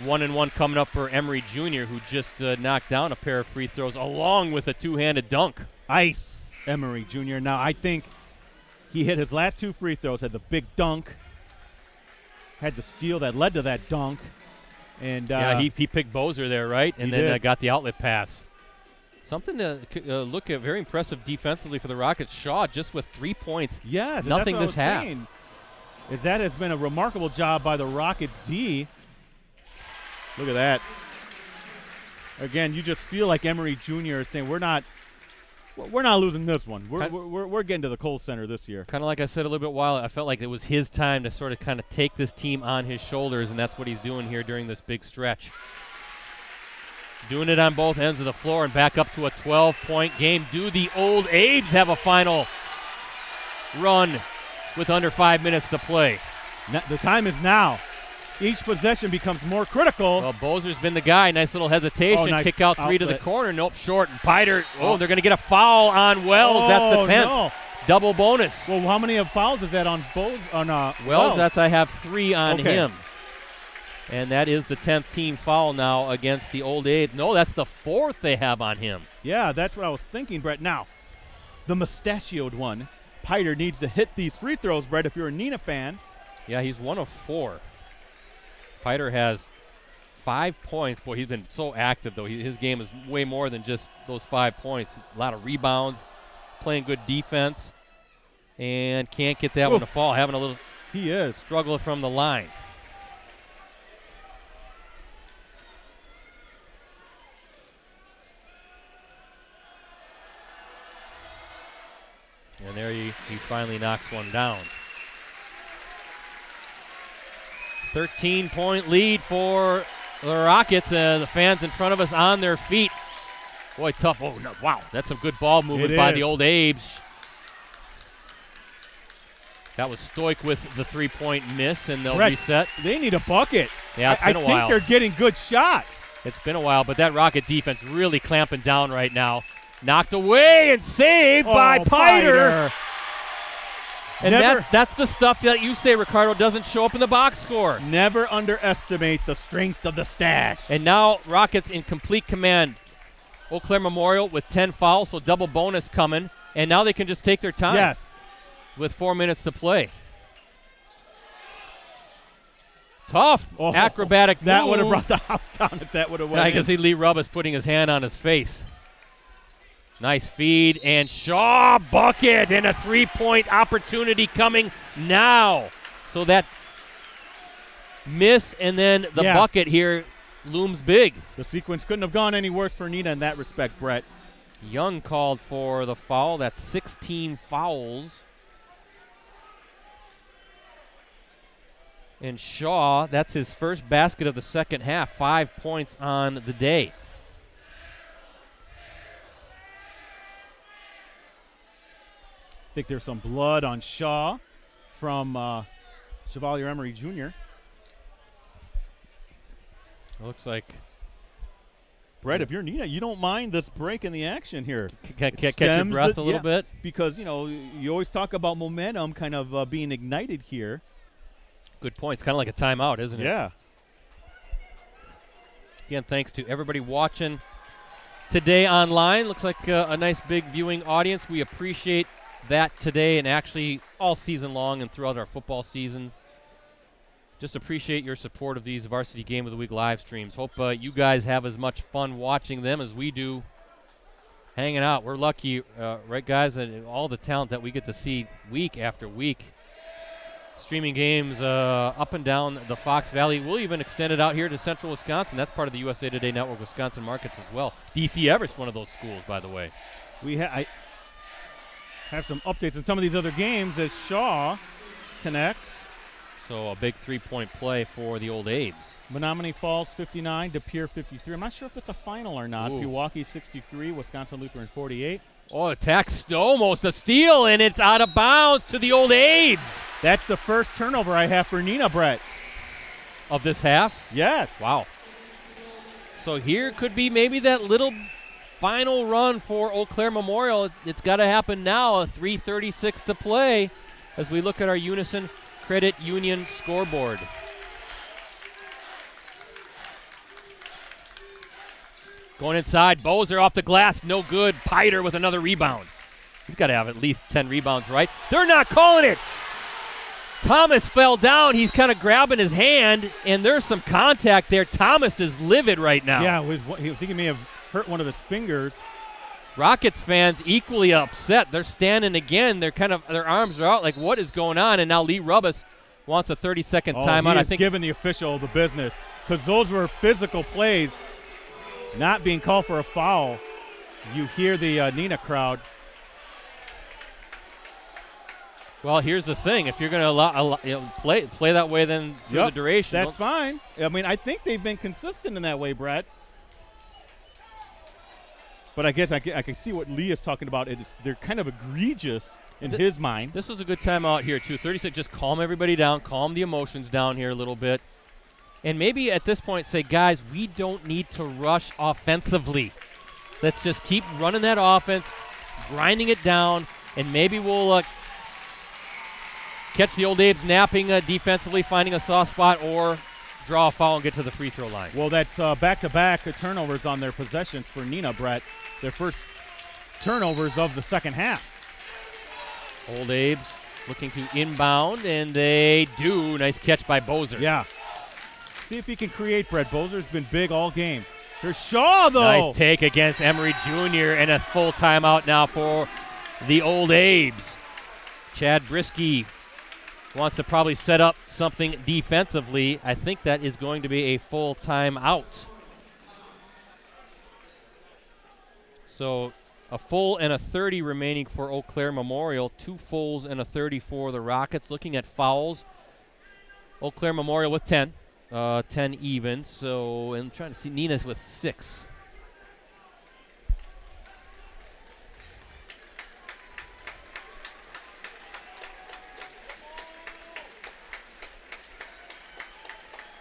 1-and-1 coming up for Emery Jr., who just knocked down a pair of free throws along with a 2-handed dunk. Ice, Emery Jr. Now, I think he hit his last 2 free throws, had the big dunk, had the steal that led to that dunk. And yeah, he picked Bozer there, right? And then got the outlet pass. Something to look at, very impressive defensively for the Rockets. Shaw just with 3 points. Yes, nothing this half. Is that has been a remarkable job by the Rockets D. Look at that. Again, you just feel like Emery Jr. is saying we're not losing this one. We're getting to the Kohl Center this year. Kind of like I said a little bit while I felt like it was his time to sort of kind of take this team on his shoulders, and that's what he's doing here during this big stretch. Doing it on both ends of the floor and back up to a 12-point game. Do the old Abes have a final run with under 5 minutes to play? The time is now. each possession becomes more critical. Well, Bozer's been the guy. Nice little hesitation. Nice Kick out 3 to the outlet. corner. Nope, short. And Piter. Oh, they're going to get a foul on Wells. That's the 10th. No. Double bonus. Well, how many fouls is that on Wells? Wells? I have 3 on Okay. him. And that is the 10th team foul now against the Old A's. No, that's the 4th they have on him. Yeah, that's what I was thinking, Brett. Now, the mustachioed one, Piter needs to hit these free throws, Brett, if you're a Neenah fan. Yeah, he's 1 of 4. Piter has 5 points. Boy, he's been so active, though. His game is way more than just those 5 points. A lot of rebounds, playing good defense, and can't get that one to fall. Having a little He is. struggle from the line. And there he finally knocks one down. 13-point lead for the Rockets. The fans in front of us on their feet. Boy, tough. Oh, no, wow. That's some good ball movement by the Old A's. That was Stoik with the 3-point miss, and they'll reset. They need a bucket. Yeah, it's been a while. I think they're getting good shots. It's been a while, but that Rocket defense really clamping down right now. Knocked away and saved by Piter. And that's the stuff that you say, Ricardo, doesn't show up in the box score. Never underestimate the strength of the stash. And now Rockets in complete command. Eau Claire Memorial with 10 fouls, so double bonus coming. And now they can just take their time. Yes. With 4 minutes to play. Tough acrobatic That move. would have brought the house down if that would have went I can see Lee Rubbis putting his hand on his face. Nice feed, and Shaw bucket, and a 3-point opportunity coming now. So that miss and then the bucket here looms big. The sequence couldn't have gone any worse for Neenah in that respect, Brett. Young called for the foul. That's 16 fouls. And Shaw, that's his first basket of the second half, 5 points on the day. I think there's some blood on Shaw from Chevalier Emery Jr. It looks like. Brett, if you're Neenah, you don't mind this break in the action here. Catch your breath a little bit? Because, you always talk about momentum kind of being ignited here. Good point. It's kind of like a timeout, isn't it? Yeah. Again, thanks to everybody watching today online. Looks like a nice big viewing audience. We appreciate that today and actually all season long and throughout our football season. Just appreciate your support of these Varsity Game of the Week live streams. Hope you guys have as much fun watching them as we do hanging out. We're lucky, right, guys, and all the talent that we get to see week after week. Streaming games up and down the Fox Valley. We'll even extend it out here to Central Wisconsin. That's part of the USA Today Network Wisconsin markets as well. DC Everest, one of those schools, by the way. I have some updates on some of these other games as Shaw connects. So a big 3-point play for the Old A's. Menominee Falls 59, De Pere 53. I'm not sure if it's a final or not. Ooh. Pewaukee 63, Wisconsin Lutheran 48. Oh, attack almost a steal, and it's out of bounds to the Old A's. That's the first turnover I have for Neenah, Brett. Of this half? Yes. Wow. So here could be maybe that little final run for Eau Claire Memorial. It's got to happen now. 3:36 to play as we look at our Unison Credit Union scoreboard. Going inside, Bozer off the glass, no good. Piter with another rebound. He's got to have at least 10 rebounds, right? They're not calling it. Thomas fell down. He's kind of grabbing his hand, and there's some contact there. Thomas is livid right now. Yeah, I think he may have hurt one of his fingers. Rockets fans equally upset. They're standing again. They're their arms are out like, what is going on? And now Lee Rubbis wants a 30-second timeout. I think giving the official the business because those were physical plays, not being called for a foul. You hear the Neenah crowd. Well, here's the thing: if you're going to play that way, then through the duration, that's fine. I mean, I think they've been consistent in that way, Brett. But I guess I can see what Lee is talking about. They're kind of egregious in his mind. This was a good timeout here, too. 36, just calm everybody down, calm the emotions down here a little bit. And maybe at this point say, guys, we don't need to rush offensively. Let's just keep running that offense, grinding it down, and maybe we'll catch the Old Abe's napping defensively, finding a soft spot, or draw a foul and get to the free throw line. Well, that's back-to-back turnovers on their possessions for Neenah, Brett. Their first turnovers of the second half. Old Abe's looking to inbound, and they do. Nice catch by Bozer. Yeah. See if he can create, Brett. Bozer's been big all game. Here's Shaw, though. Nice take against Emery Jr. and a full timeout now for the Old Abe's. Chad Brisky wants to probably set up something defensively. I think that is going to be a full timeout. So a full and a 30 remaining for Eau Claire Memorial. 2 fulls and a 30 for the Rockets. Looking at fouls, Eau Claire Memorial with 10. 10 even. So I'm trying to see Neenah's with 6.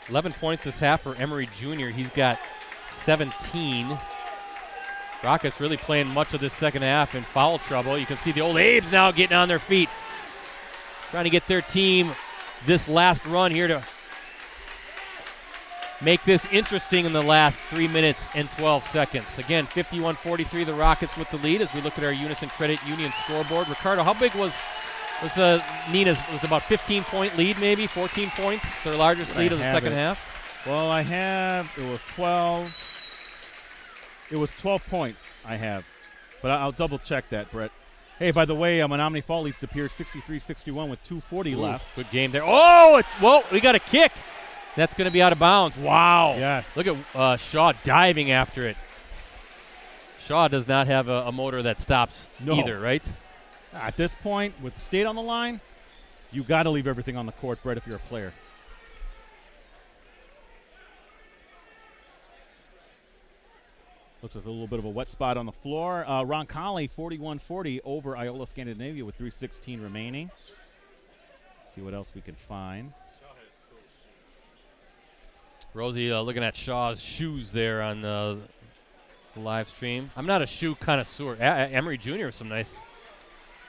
$11 points this half for Emery Jr. He's got 17. Rockets really playing much of this second half in foul trouble. You can see the Old Abe's now getting on their feet, trying to get their team this last run here to make this interesting in the last 3 minutes and 12 seconds. Again, 51-43, the Rockets with the lead as we look at our Unison Credit Union scoreboard. Ricardo, how big was Neenah's? Was about 15-point lead, maybe 14 points, their largest lead of the second half? Well, I have, it was 12. It was 12 points I have, but I'll double check that, Brett. Hey, by the way, Menominee Fall leads to Pierce 63-61 with 2:40 left. Good game there. Oh, whoa, we got a kick. That's going to be out of bounds. Wow. Yes. Look at Shaw diving after it. Shaw does not have a motor that stops either, right? At this point, with the state on the line, you got to leave everything on the court, Brett, if you're a player. Looks like a little bit of a wet spot on the floor. Roncalli, 41-40 over Iola Scandinavia with 3:16 remaining. Let's see what else we can find. Rosie looking at Shaw's shoes there on the live stream. I'm not a shoe connoisseur. Emery Jr. with some nice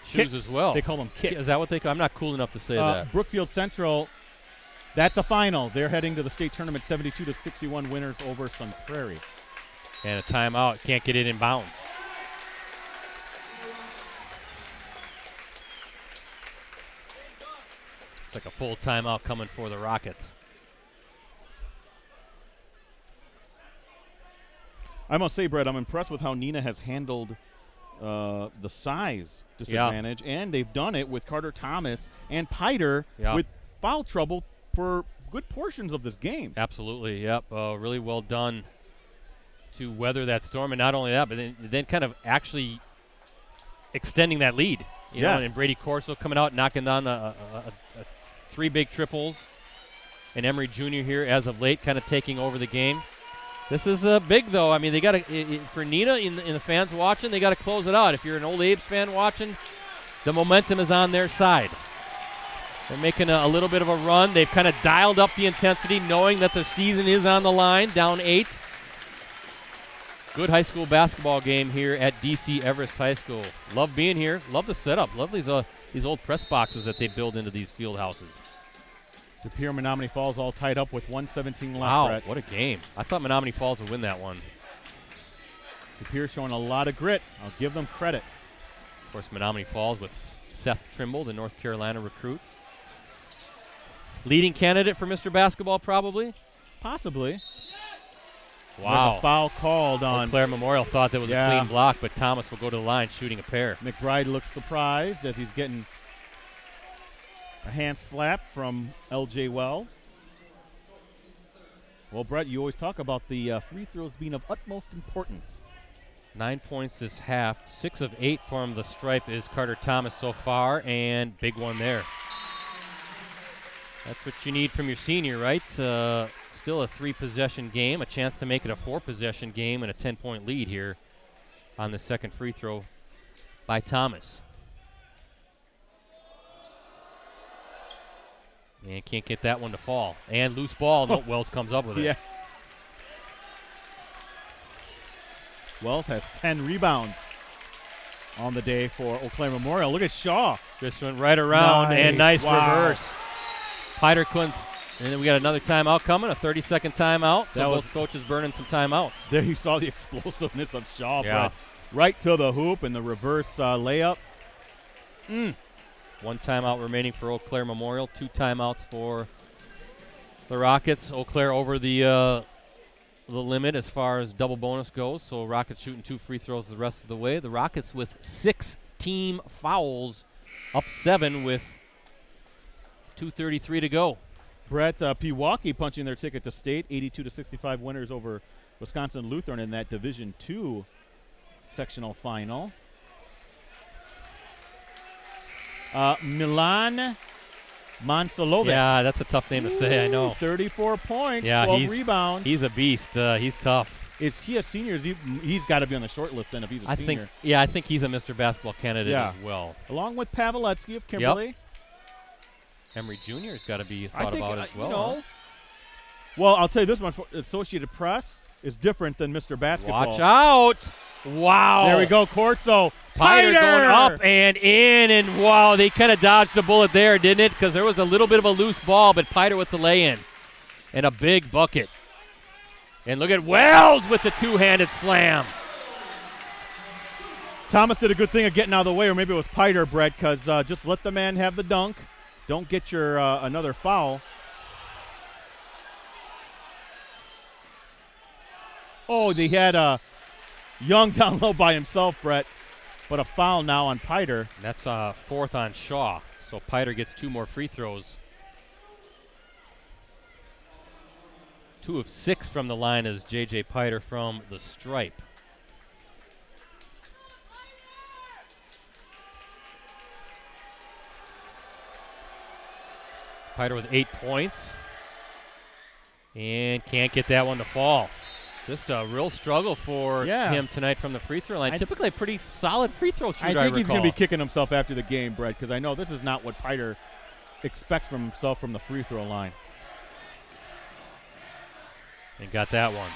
shoes Kicks. as well. They call them kicks. Is that what they call? I'm not cool enough to say that. Brookfield Central, that's a final. They're heading to the state tournament, 72-61 winners over Sun Prairie. And a timeout. Can't get it in bounds. It's like a full timeout coming for the Rockets. I must say, Brett, I'm impressed with how Neenah has handled the size disadvantage, and they've done it with Carter Thomas and Piter with foul trouble for good portions of this game. Absolutely, yep. Really well done to weather that storm, and not only that, but then kind of actually extending that lead. You know, and Brady Corso coming out, knocking down 3 big triples, and Emery Jr. here as of late kind of taking over the game. This is big, though. I mean, they got to, for Neenah, in the fans watching, they got to close it out. If you're an Old Abe's fan watching, the momentum is on their side. They're making a little bit of a run. They've kind of dialed up the intensity, knowing that the season is on the line, down 8. Good high school basketball game here at DC Everest High School. Love being here. Love the setup. Love these old press boxes that they build into these field houses. De Pere Menominee Falls all tied up with 1:17 left. Wow, Brett. what a game. I thought Menominee Falls would win that one. De Pere showing a lot of grit. I'll give them credit. Of course, Menominee Falls with Seth Trimble, the North Carolina recruit. Leading candidate for Mr. Basketball, probably? Possibly. Wow. There's a foul called on. Eau Claire Memorial thought that was a clean block, but Thomas will go to the line shooting a pair. McBride looks surprised as he's getting a hand slap from L.J. Wells. Well, Brett, you always talk about the free throws being of utmost importance. 9 points this half. 6 of 8 from the stripe is Carter Thomas so far, and big one there. That's what you need from your senior, right? Still a 3-possession game, a chance to make it a 4-possession game, and a 10-point lead here on the second free throw by Thomas. And can't get that one to fall. And loose ball. No, Wells comes up with it. Yeah. Wells has 10 rebounds on the day for Eau Claire Memorial. Look at Shaw. Just went right around and nice reverse. Piter couldn't. And then we got another timeout coming, a 30-second timeout. So both coaches burning some timeouts. There you saw the explosiveness of Shaw. Yeah. Right to the hoop and the reverse layup. One timeout remaining for Eau Claire Memorial. 2 timeouts for the Rockets. Eau Claire over the limit as far as double bonus goes. So Rockets shooting 2 free throws the rest of the way. The Rockets with 6 team fouls, up 7 with 2:33 to go. Brett, Pewaukee punching their ticket to state, 82-65 winners over Wisconsin Lutheran in that Division II sectional final. Milan Mansalovic. Yeah, that's a tough name to say, I know. 34 points, yeah, 12 rebounds. He's a beast. He's tough. Is he a senior? He's got to be on the short list then if he's a senior. I think he's a Mr. Basketball candidate as well. Along with Pavletsky of Kimberly. Yep. Emory Jr. has got to be thought about as well. You know, well, I'll tell you this one. Associated Press is different than Mr. Basketball. Watch out. Wow. There we go, Corso. Piter going up and in, and wow, they kind of dodged the bullet there, didn't it? Because there was a little bit of a loose ball, but Piter with the lay-in and a big bucket. And look at Wells with the two-handed slam. Thomas did a good thing of getting out of the way, or maybe it was Piter, Brett, because just let the man have the dunk. Don't get your another foul. Oh, they had Young down low by himself, Brett. But a foul now on Piter. That's 4th on Shaw. So Piter gets 2 more free throws. 2 of 6 from the line is J.J. Piter from the stripe. Piter with 8 points. And can't get that one to fall. Just a real struggle for him tonight from the free throw line. Typically a pretty solid free throw shooter, I think he's going to be kicking himself after the game, Brett, because I know this is not what Piter expects from himself from the free throw line. And got that one.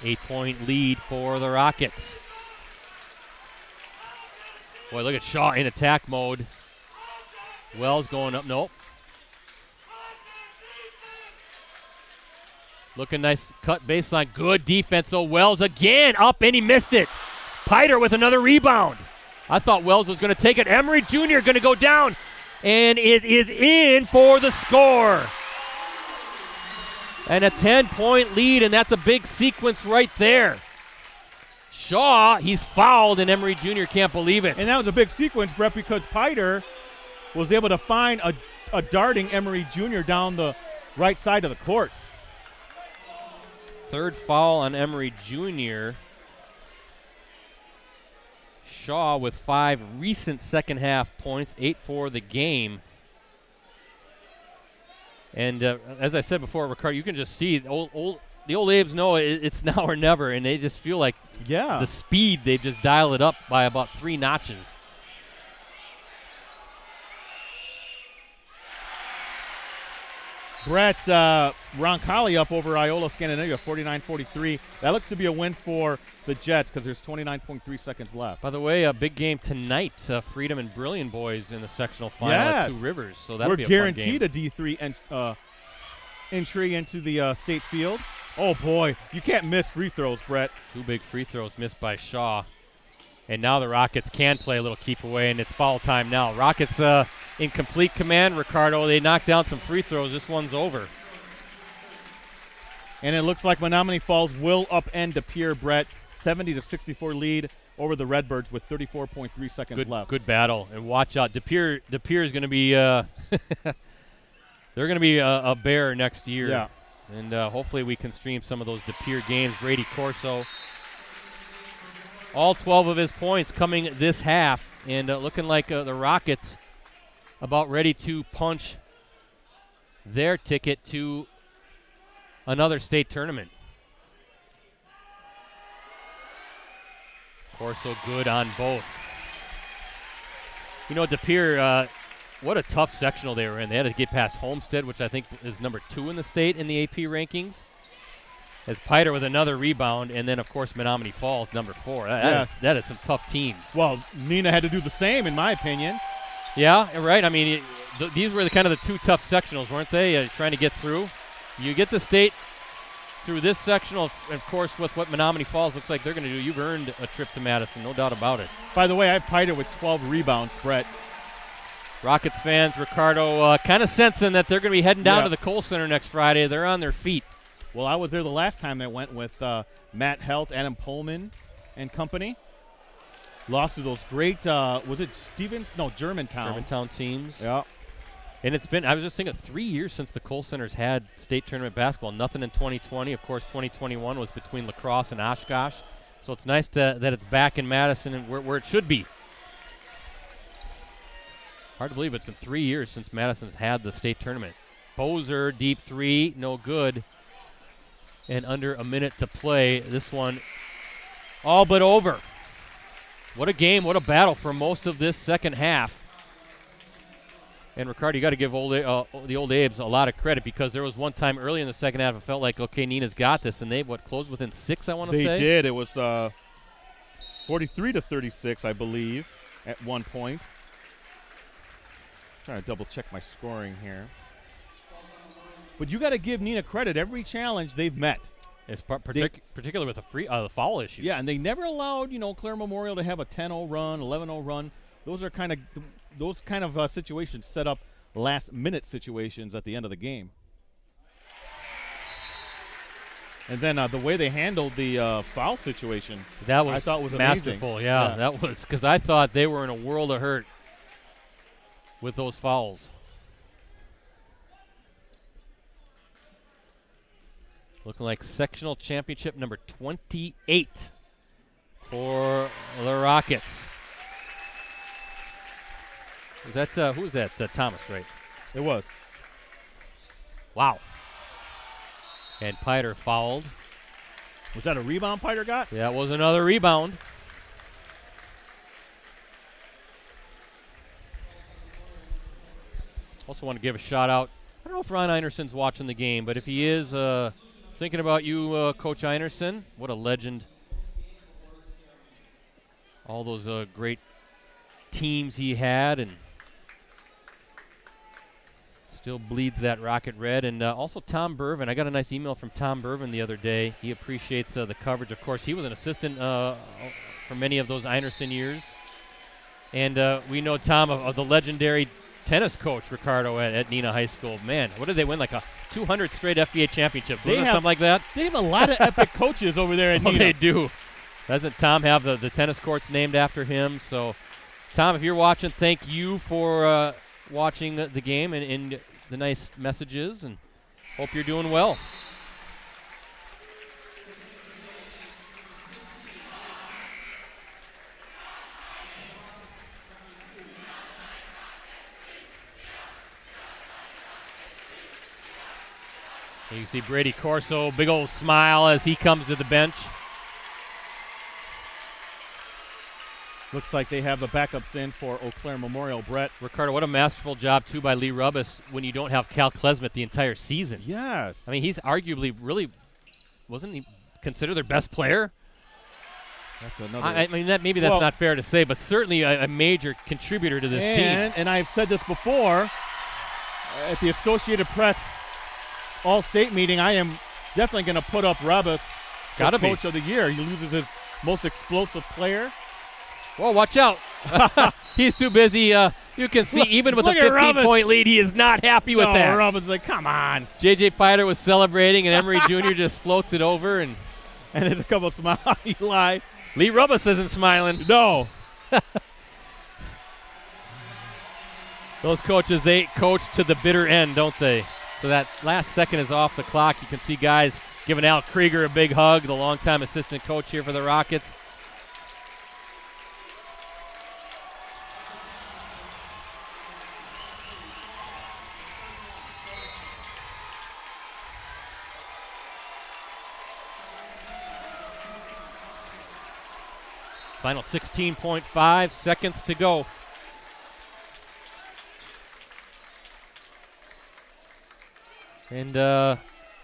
8-point lead for the Rockets. Boy, look at Shaw in attack mode. Wells going up. Nope. Looking nice cut baseline. Good defense, though. Wells again up, and he missed it. Piter with another rebound. I thought Wells was going to take it. Emory Jr. going to go down, and it is in for the score. And a 10-point lead, and that's a big sequence right there. Shaw, he's fouled, and Emory Jr. can't believe it. And that was a big sequence, Brett, because Piter was able to find a darting Emory Jr. down the right side of the court. 3rd foul on Emory Jr. Shaw with 5 recent second half points, 8 for the game. And as I said before, Ricardo, you can just see the old Abes know it's now or never, and they just feel like the speed, they've just dialed it up by about 3 notches. Brett, Roncalli up over Iola Scandinavia, 49-43. That looks to be a win for the Jets because there's 29.3 seconds left. By the way, a big game tonight. Freedom and Brilliant boys in the sectional final at Two Rivers. So that'll be a fun game. We're guaranteed a D3 entry into the state field. Oh, boy. You can't miss free throws, Brett. 2 big free throws missed by Shaw. And now the Rockets can play a little keep away, and it's foul time now. Rockets in complete command, Ricardo. They knocked down some free throws. This one's over. And it looks like Menominee Falls will upend De Pere, Brett. 70-64 lead over the Redbirds with 34.3 seconds left. Good battle. And watch out. De Pere is going to be they're going to be a bear next year. Yeah. And hopefully we can stream some of those De Pere games. Brady Corso. All 12 of his points coming this half, and looking like the Rockets about ready to punch their ticket to another state tournament. Corso good on both. You know, De Pere, what a tough sectional they were in. They had to get past Homestead, which I think is number 2 in the state in the AP rankings. As Piter with another rebound, and then, of course, Menominee Falls, number 4. That is some tough teams. Well, Neenah had to do the same, in my opinion. Yeah, right. I mean, these were kind of the 2 tough sectionals, weren't they, trying to get through? You get the state through this sectional, of course, with what Menominee Falls looks like they're going to do. You've earned a trip to Madison, no doubt about it. By the way, I have Piter with 12 rebounds, Brett. Rockets fans, Ricardo, kind of sensing that they're going to be heading down to the Kohl Center next Friday. They're on their feet. Well, I was there the last time I went with Matt Helt, Adam Pullman, and company. Lost to those great, was it Stevens? No, Germantown. Germantown teams. Yeah. And it's been, I was just thinking, 3 years since the Kohl Center's had state tournament basketball. Nothing in 2020. Of course, 2021 was between La Crosse and Oshkosh. So it's nice that it's back in Madison and where it should be. Hard to believe it's been 3 years since Madison's had the state tournament. Bozer, deep 3, no good. And under a minute to play. This one all but over. What a game, what a battle for most of this second half. And Ricardo, you got to give the old Abes a lot of credit, because there was one time early in the second half it felt like, okay, Neenah's got this, and they closed within 6, I want to say. They did. It was 43-36, I believe, at one point. Trying to double check my scoring here. But you got to give Neenah credit. Every challenge they've met. It's particularly with the foul issue. Yeah, and they never allowed, Eau Claire Memorial to have a 10-0 run, 11-0 run. Those are kind of situations set up last-minute situations at the end of the game. And then the way they handled the foul situation, that was, I thought was masterful. Amazing. Yeah, that was, because I thought they were in a world of hurt with those fouls. Looking like sectional championship number 28 for the Rockets. Was that who was that? Thomas, right? It was. Wow. And Piter fouled. Was that a rebound Piter got? That was another rebound. Also want to give a shout out. I don't know if Ron Einerson's watching the game, but if he is, thinking about you, Coach Einerson. What a legend. All those great teams he had, and still bleeds that Rocket red. And also Tom Bervin. I got a nice email from Tom Bervin the other day. He appreciates the coverage. Of course, he was an assistant for many of those Einerson years. And we know Tom of the legendary tennis coach, Ricardo, at Neenah High School. Man, what did they win? Like a 200 straight FBA championships. Wasn't it something like that? They have a lot of epic coaches over there at Neenah. They do. Doesn't Tom have the tennis courts named after him? So, Tom, if you're watching, thank you for watching the game and the nice messages, and hope you're doing well. You can see Brady Corso, big old smile as he comes to the bench. Looks like they have the backups in for Eau Claire Memorial, Brett. Ricardo, what a masterful job, too, by Lee Rubbis when you don't have Cal Klesmet the entire season. Yes. I mean, he's arguably really, wasn't he considered their best player? That's another. I mean, maybe that's not fair to say, but certainly a major contributor to this team. And I've said this before, at the Associated Press All-State meeting, I am definitely going to put up Rubbis for Coach of the Year. He loses his most explosive player. Well, watch out. He's too busy. You can see, even with a 15-point lead, he is not happy with that. Rubbis like, come on. J.J. Piter was celebrating, and Emery Jr. just floats it over. And there's a couple of smiles. Eli. Lee Rubbis isn't smiling. No. Those coaches, they coach to the bitter end, don't they? So that last second is off the clock. You can see guys giving Al Krieger a big hug, the longtime assistant coach here for the Rockets. Final 16.5 seconds to go. And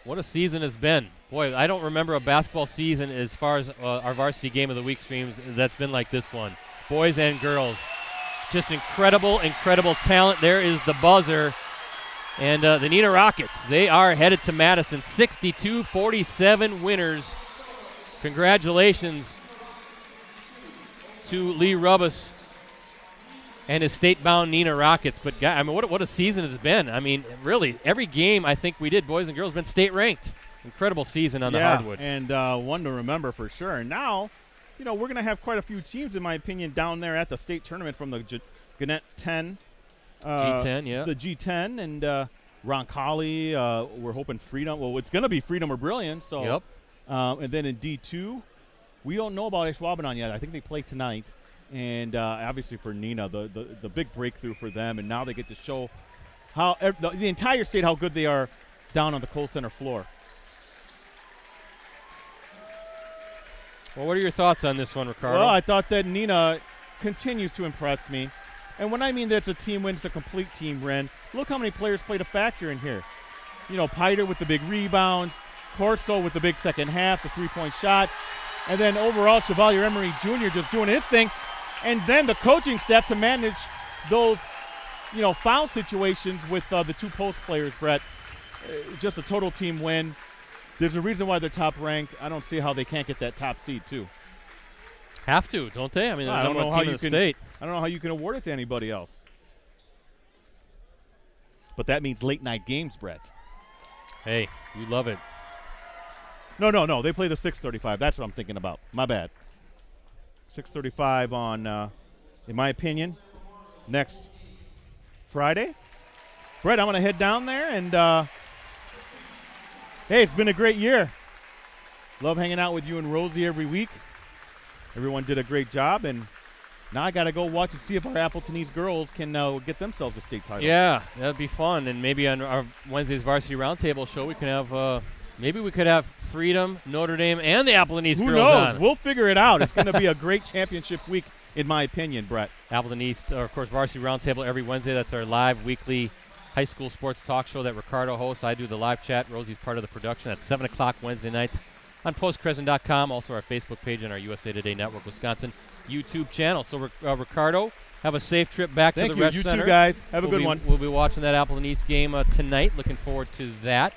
what a season has been. Boy, I don't remember a basketball season as far as our Varsity Game of the Week streams that's been like this one. Boys and girls. Just incredible, incredible talent. There is the buzzer. And the Neenah Rockets, they are headed to Madison. 62-47 winners. Congratulations to Lee Rubbis and his state-bound Neenah Rockets. But, I mean, what a season it's been. I mean, really, every game I think we did, boys and girls, has been state-ranked. Incredible season on the hardwood. And one to remember for sure. And now, you know, we're going to have quite a few teams, in my opinion, down there at the state tournament from the Gannett 10. G10, yeah. The G10 and Roncalli. We're hoping Freedom. Well, it's going to be Freedom or Brilliance. So, yep. And then in D2, we don't know about Schwabenon yet. I think they play tonight. And obviously for Neenah, the big breakthrough for them. And now they get to show how the entire state how good they are down on the Kohl Center floor. Well, what are your thoughts on this one, Ricardo? Well, I thought that Neenah continues to impress me. And when I mean that's a team win, it's a complete team win. Look how many players played a factor in here. You know, Piter with the big rebounds, Corso with the big second half, the three-point shots, and then overall Chevalier Emery Jr. just doing his thing. And then the coaching staff to manage those, you know, foul situations with the two post players, Brett. Just a total team win. There's a reason why they're top ranked. I don't see how they can't get that top seed too. Have to, don't they? I mean, I don't know how you can. State. I don't know how you can award it to anybody else. But that means late night games, Brett. Hey, you love it. No. They play the 6:35. That's what I'm thinking about. My bad. 6:35 on, in my opinion, next Friday. Brett, I'm going to head down there and. Hey, it's been a great year. Love hanging out with you and Rosie every week. Everyone did a great job, and now I got to go watch and see if our Appleton East girls can get themselves a state title. Yeah, that'd be fun. And maybe on our Wednesday's Varsity Roundtable show, we can have maybe we could have Freedom, Notre Dame, and the Appleton East girls on. Who knows? On. We'll figure it out. It's going to be a great championship week, in my opinion, Brett. Appleton East, of course, Varsity Roundtable every Wednesday. That's our live weekly high school sports talk show that Ricardo hosts. I do the live chat. Rosie's part of the production at 7 o'clock Wednesday nights on postcrescent.com, also our Facebook page and our USA Today Network Wisconsin YouTube channel. So, Ricardo, have a safe trip back to the Resch Center. Thank you. You too, guys. Have a good one. We'll be watching that Appleton East game tonight. Looking forward to that.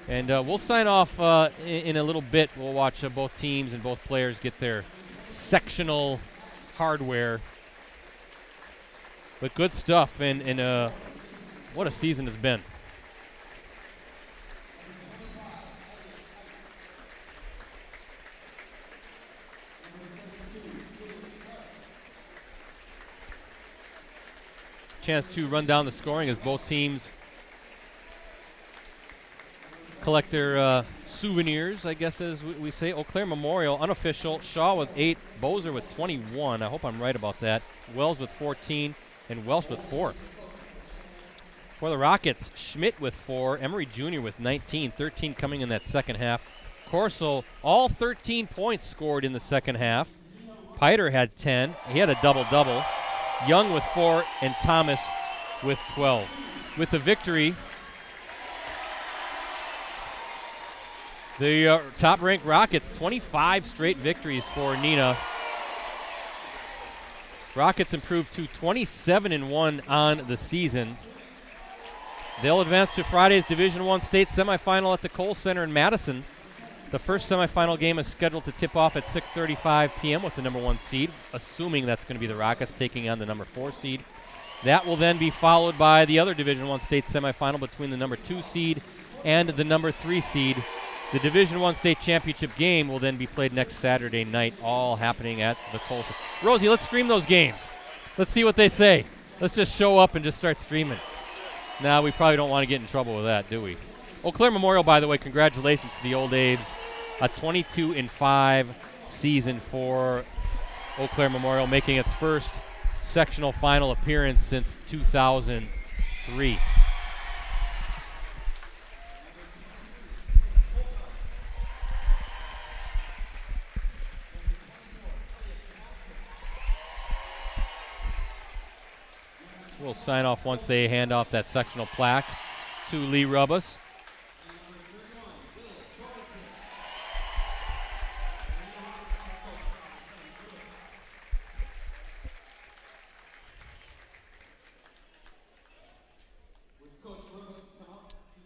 And we'll sign off in a little bit. We'll watch both teams and both players get their sectional hardware. But good stuff, and what a season has been. Chance to run down the scoring as both teams collect their souvenirs, I guess as we say. Eau Claire Memorial, unofficial. Shaw with 8, Bozer with 21. I hope I'm right about that. Wells with 14, and Welsh with 4. For the Rockets, Schmidt with 4, Emery Jr. with 19, 13 coming in that second half. Corso, all 13 points scored in the second half. Piter had 10. He had a double-double. Young with 4, and Thomas with 12. With the victory, the top-ranked Rockets, 25 straight victories for Neenah. Rockets improved to 27-1 on the season. They'll advance to Friday's Division I state semifinal at the Kohl Center in Madison. The first semifinal game is scheduled to tip off at 6:35 p.m. with the number 1 seed, assuming that's going to be the Rockets taking on the number 4 seed. That will then be followed by the other Division I state semifinal between the number 2 seed and the number 3 seed. The Division I state championship game will then be played next Saturday night, all happening at the Kohl Center. Rosie, let's stream those games. Let's see what they say. Let's just show up and just start streaming. Now, we probably don't want to get in trouble with that, do we? Eau Claire Memorial, by the way, congratulations to the Old Abes. A 22-5 season for Eau Claire Memorial, making its first sectional final appearance since 2003. We'll sign off once they hand off that sectional plaque to Lee Rubbus.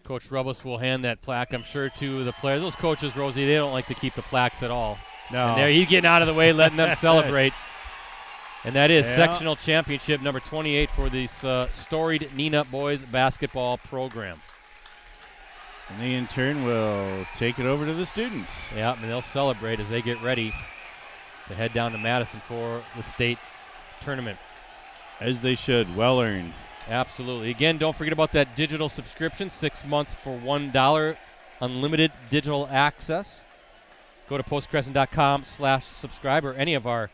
Coach Rubbus will hand that plaque, I'm sure, to the players. Those coaches, Rosie, they don't like to keep the plaques at all. No. And there he's getting out of the way, letting them celebrate. And that is sectional championship number 28 for this storied Neenah boys basketball program. And they, in turn, will take it over to the students. Yeah, and they'll celebrate as they get ready to head down to Madison for the state tournament. As they should. Well earned. Absolutely. Again, don't forget about that digital subscription, 6 months for $1, unlimited digital access. Go to postcrescent.com/subscribe or any of our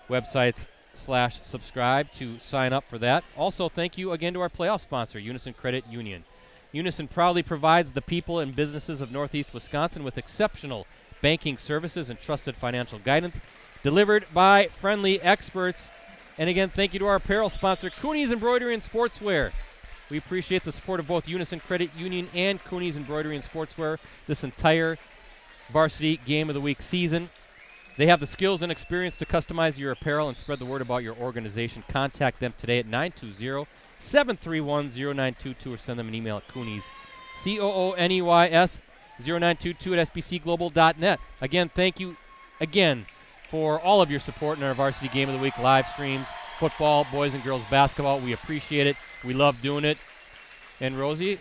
websites /subscribe to sign up for that. Also, thank you again to our playoff sponsor, Unison Credit Union. Unison proudly provides the people and businesses of Northeast Wisconsin with exceptional banking services and trusted financial guidance delivered by friendly experts. And again, thank you to our apparel sponsor, Cooney's Embroidery and Sportswear. We appreciate the support of both Unison Credit Union and Cooney's Embroidery and Sportswear this entire Varsity Game of the Week season. They have the skills and experience to customize your apparel and spread the word about your organization. Contact them today at 920-731-0922 or send them an email at Cooney's, COONEYS 0922 at sbcglobal.net. Again, thank you again for all of your support in our Varsity Game of the Week live streams, football, boys and girls basketball. We appreciate it. We love doing it. And Rosie,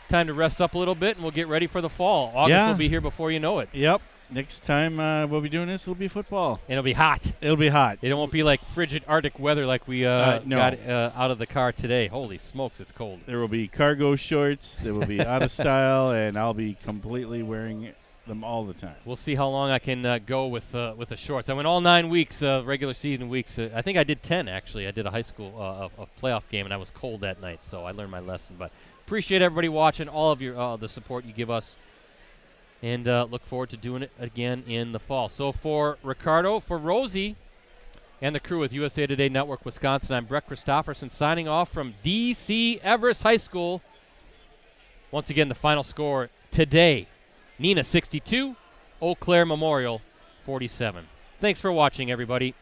time to rest up a little bit, and we'll get ready for the fall. August will be here before you know it. Yep. Next time we'll be doing this, it'll be football. And it'll be hot. It'll be hot. It won't be like frigid Arctic weather like we got out of the car today. Holy smokes, it's cold. There will be cargo shorts. They will be out of style, and I'll be completely wearing them all the time. We'll see how long I can go with the shorts. I went all 9 weeks, regular season weeks. I think I did 10, actually. I did a high school a playoff game, and I was cold that night, so I learned my lesson. But appreciate everybody watching, all of your the support you give us, and look forward to doing it again in the fall. So for Ricardo, for Rosie, and the crew with USA Today Network Wisconsin, I'm Brett Christopherson signing off from D.C. Everest High School. Once again, the final score today, Neenah 62, Eau Claire Memorial 47. Thanks for watching, everybody.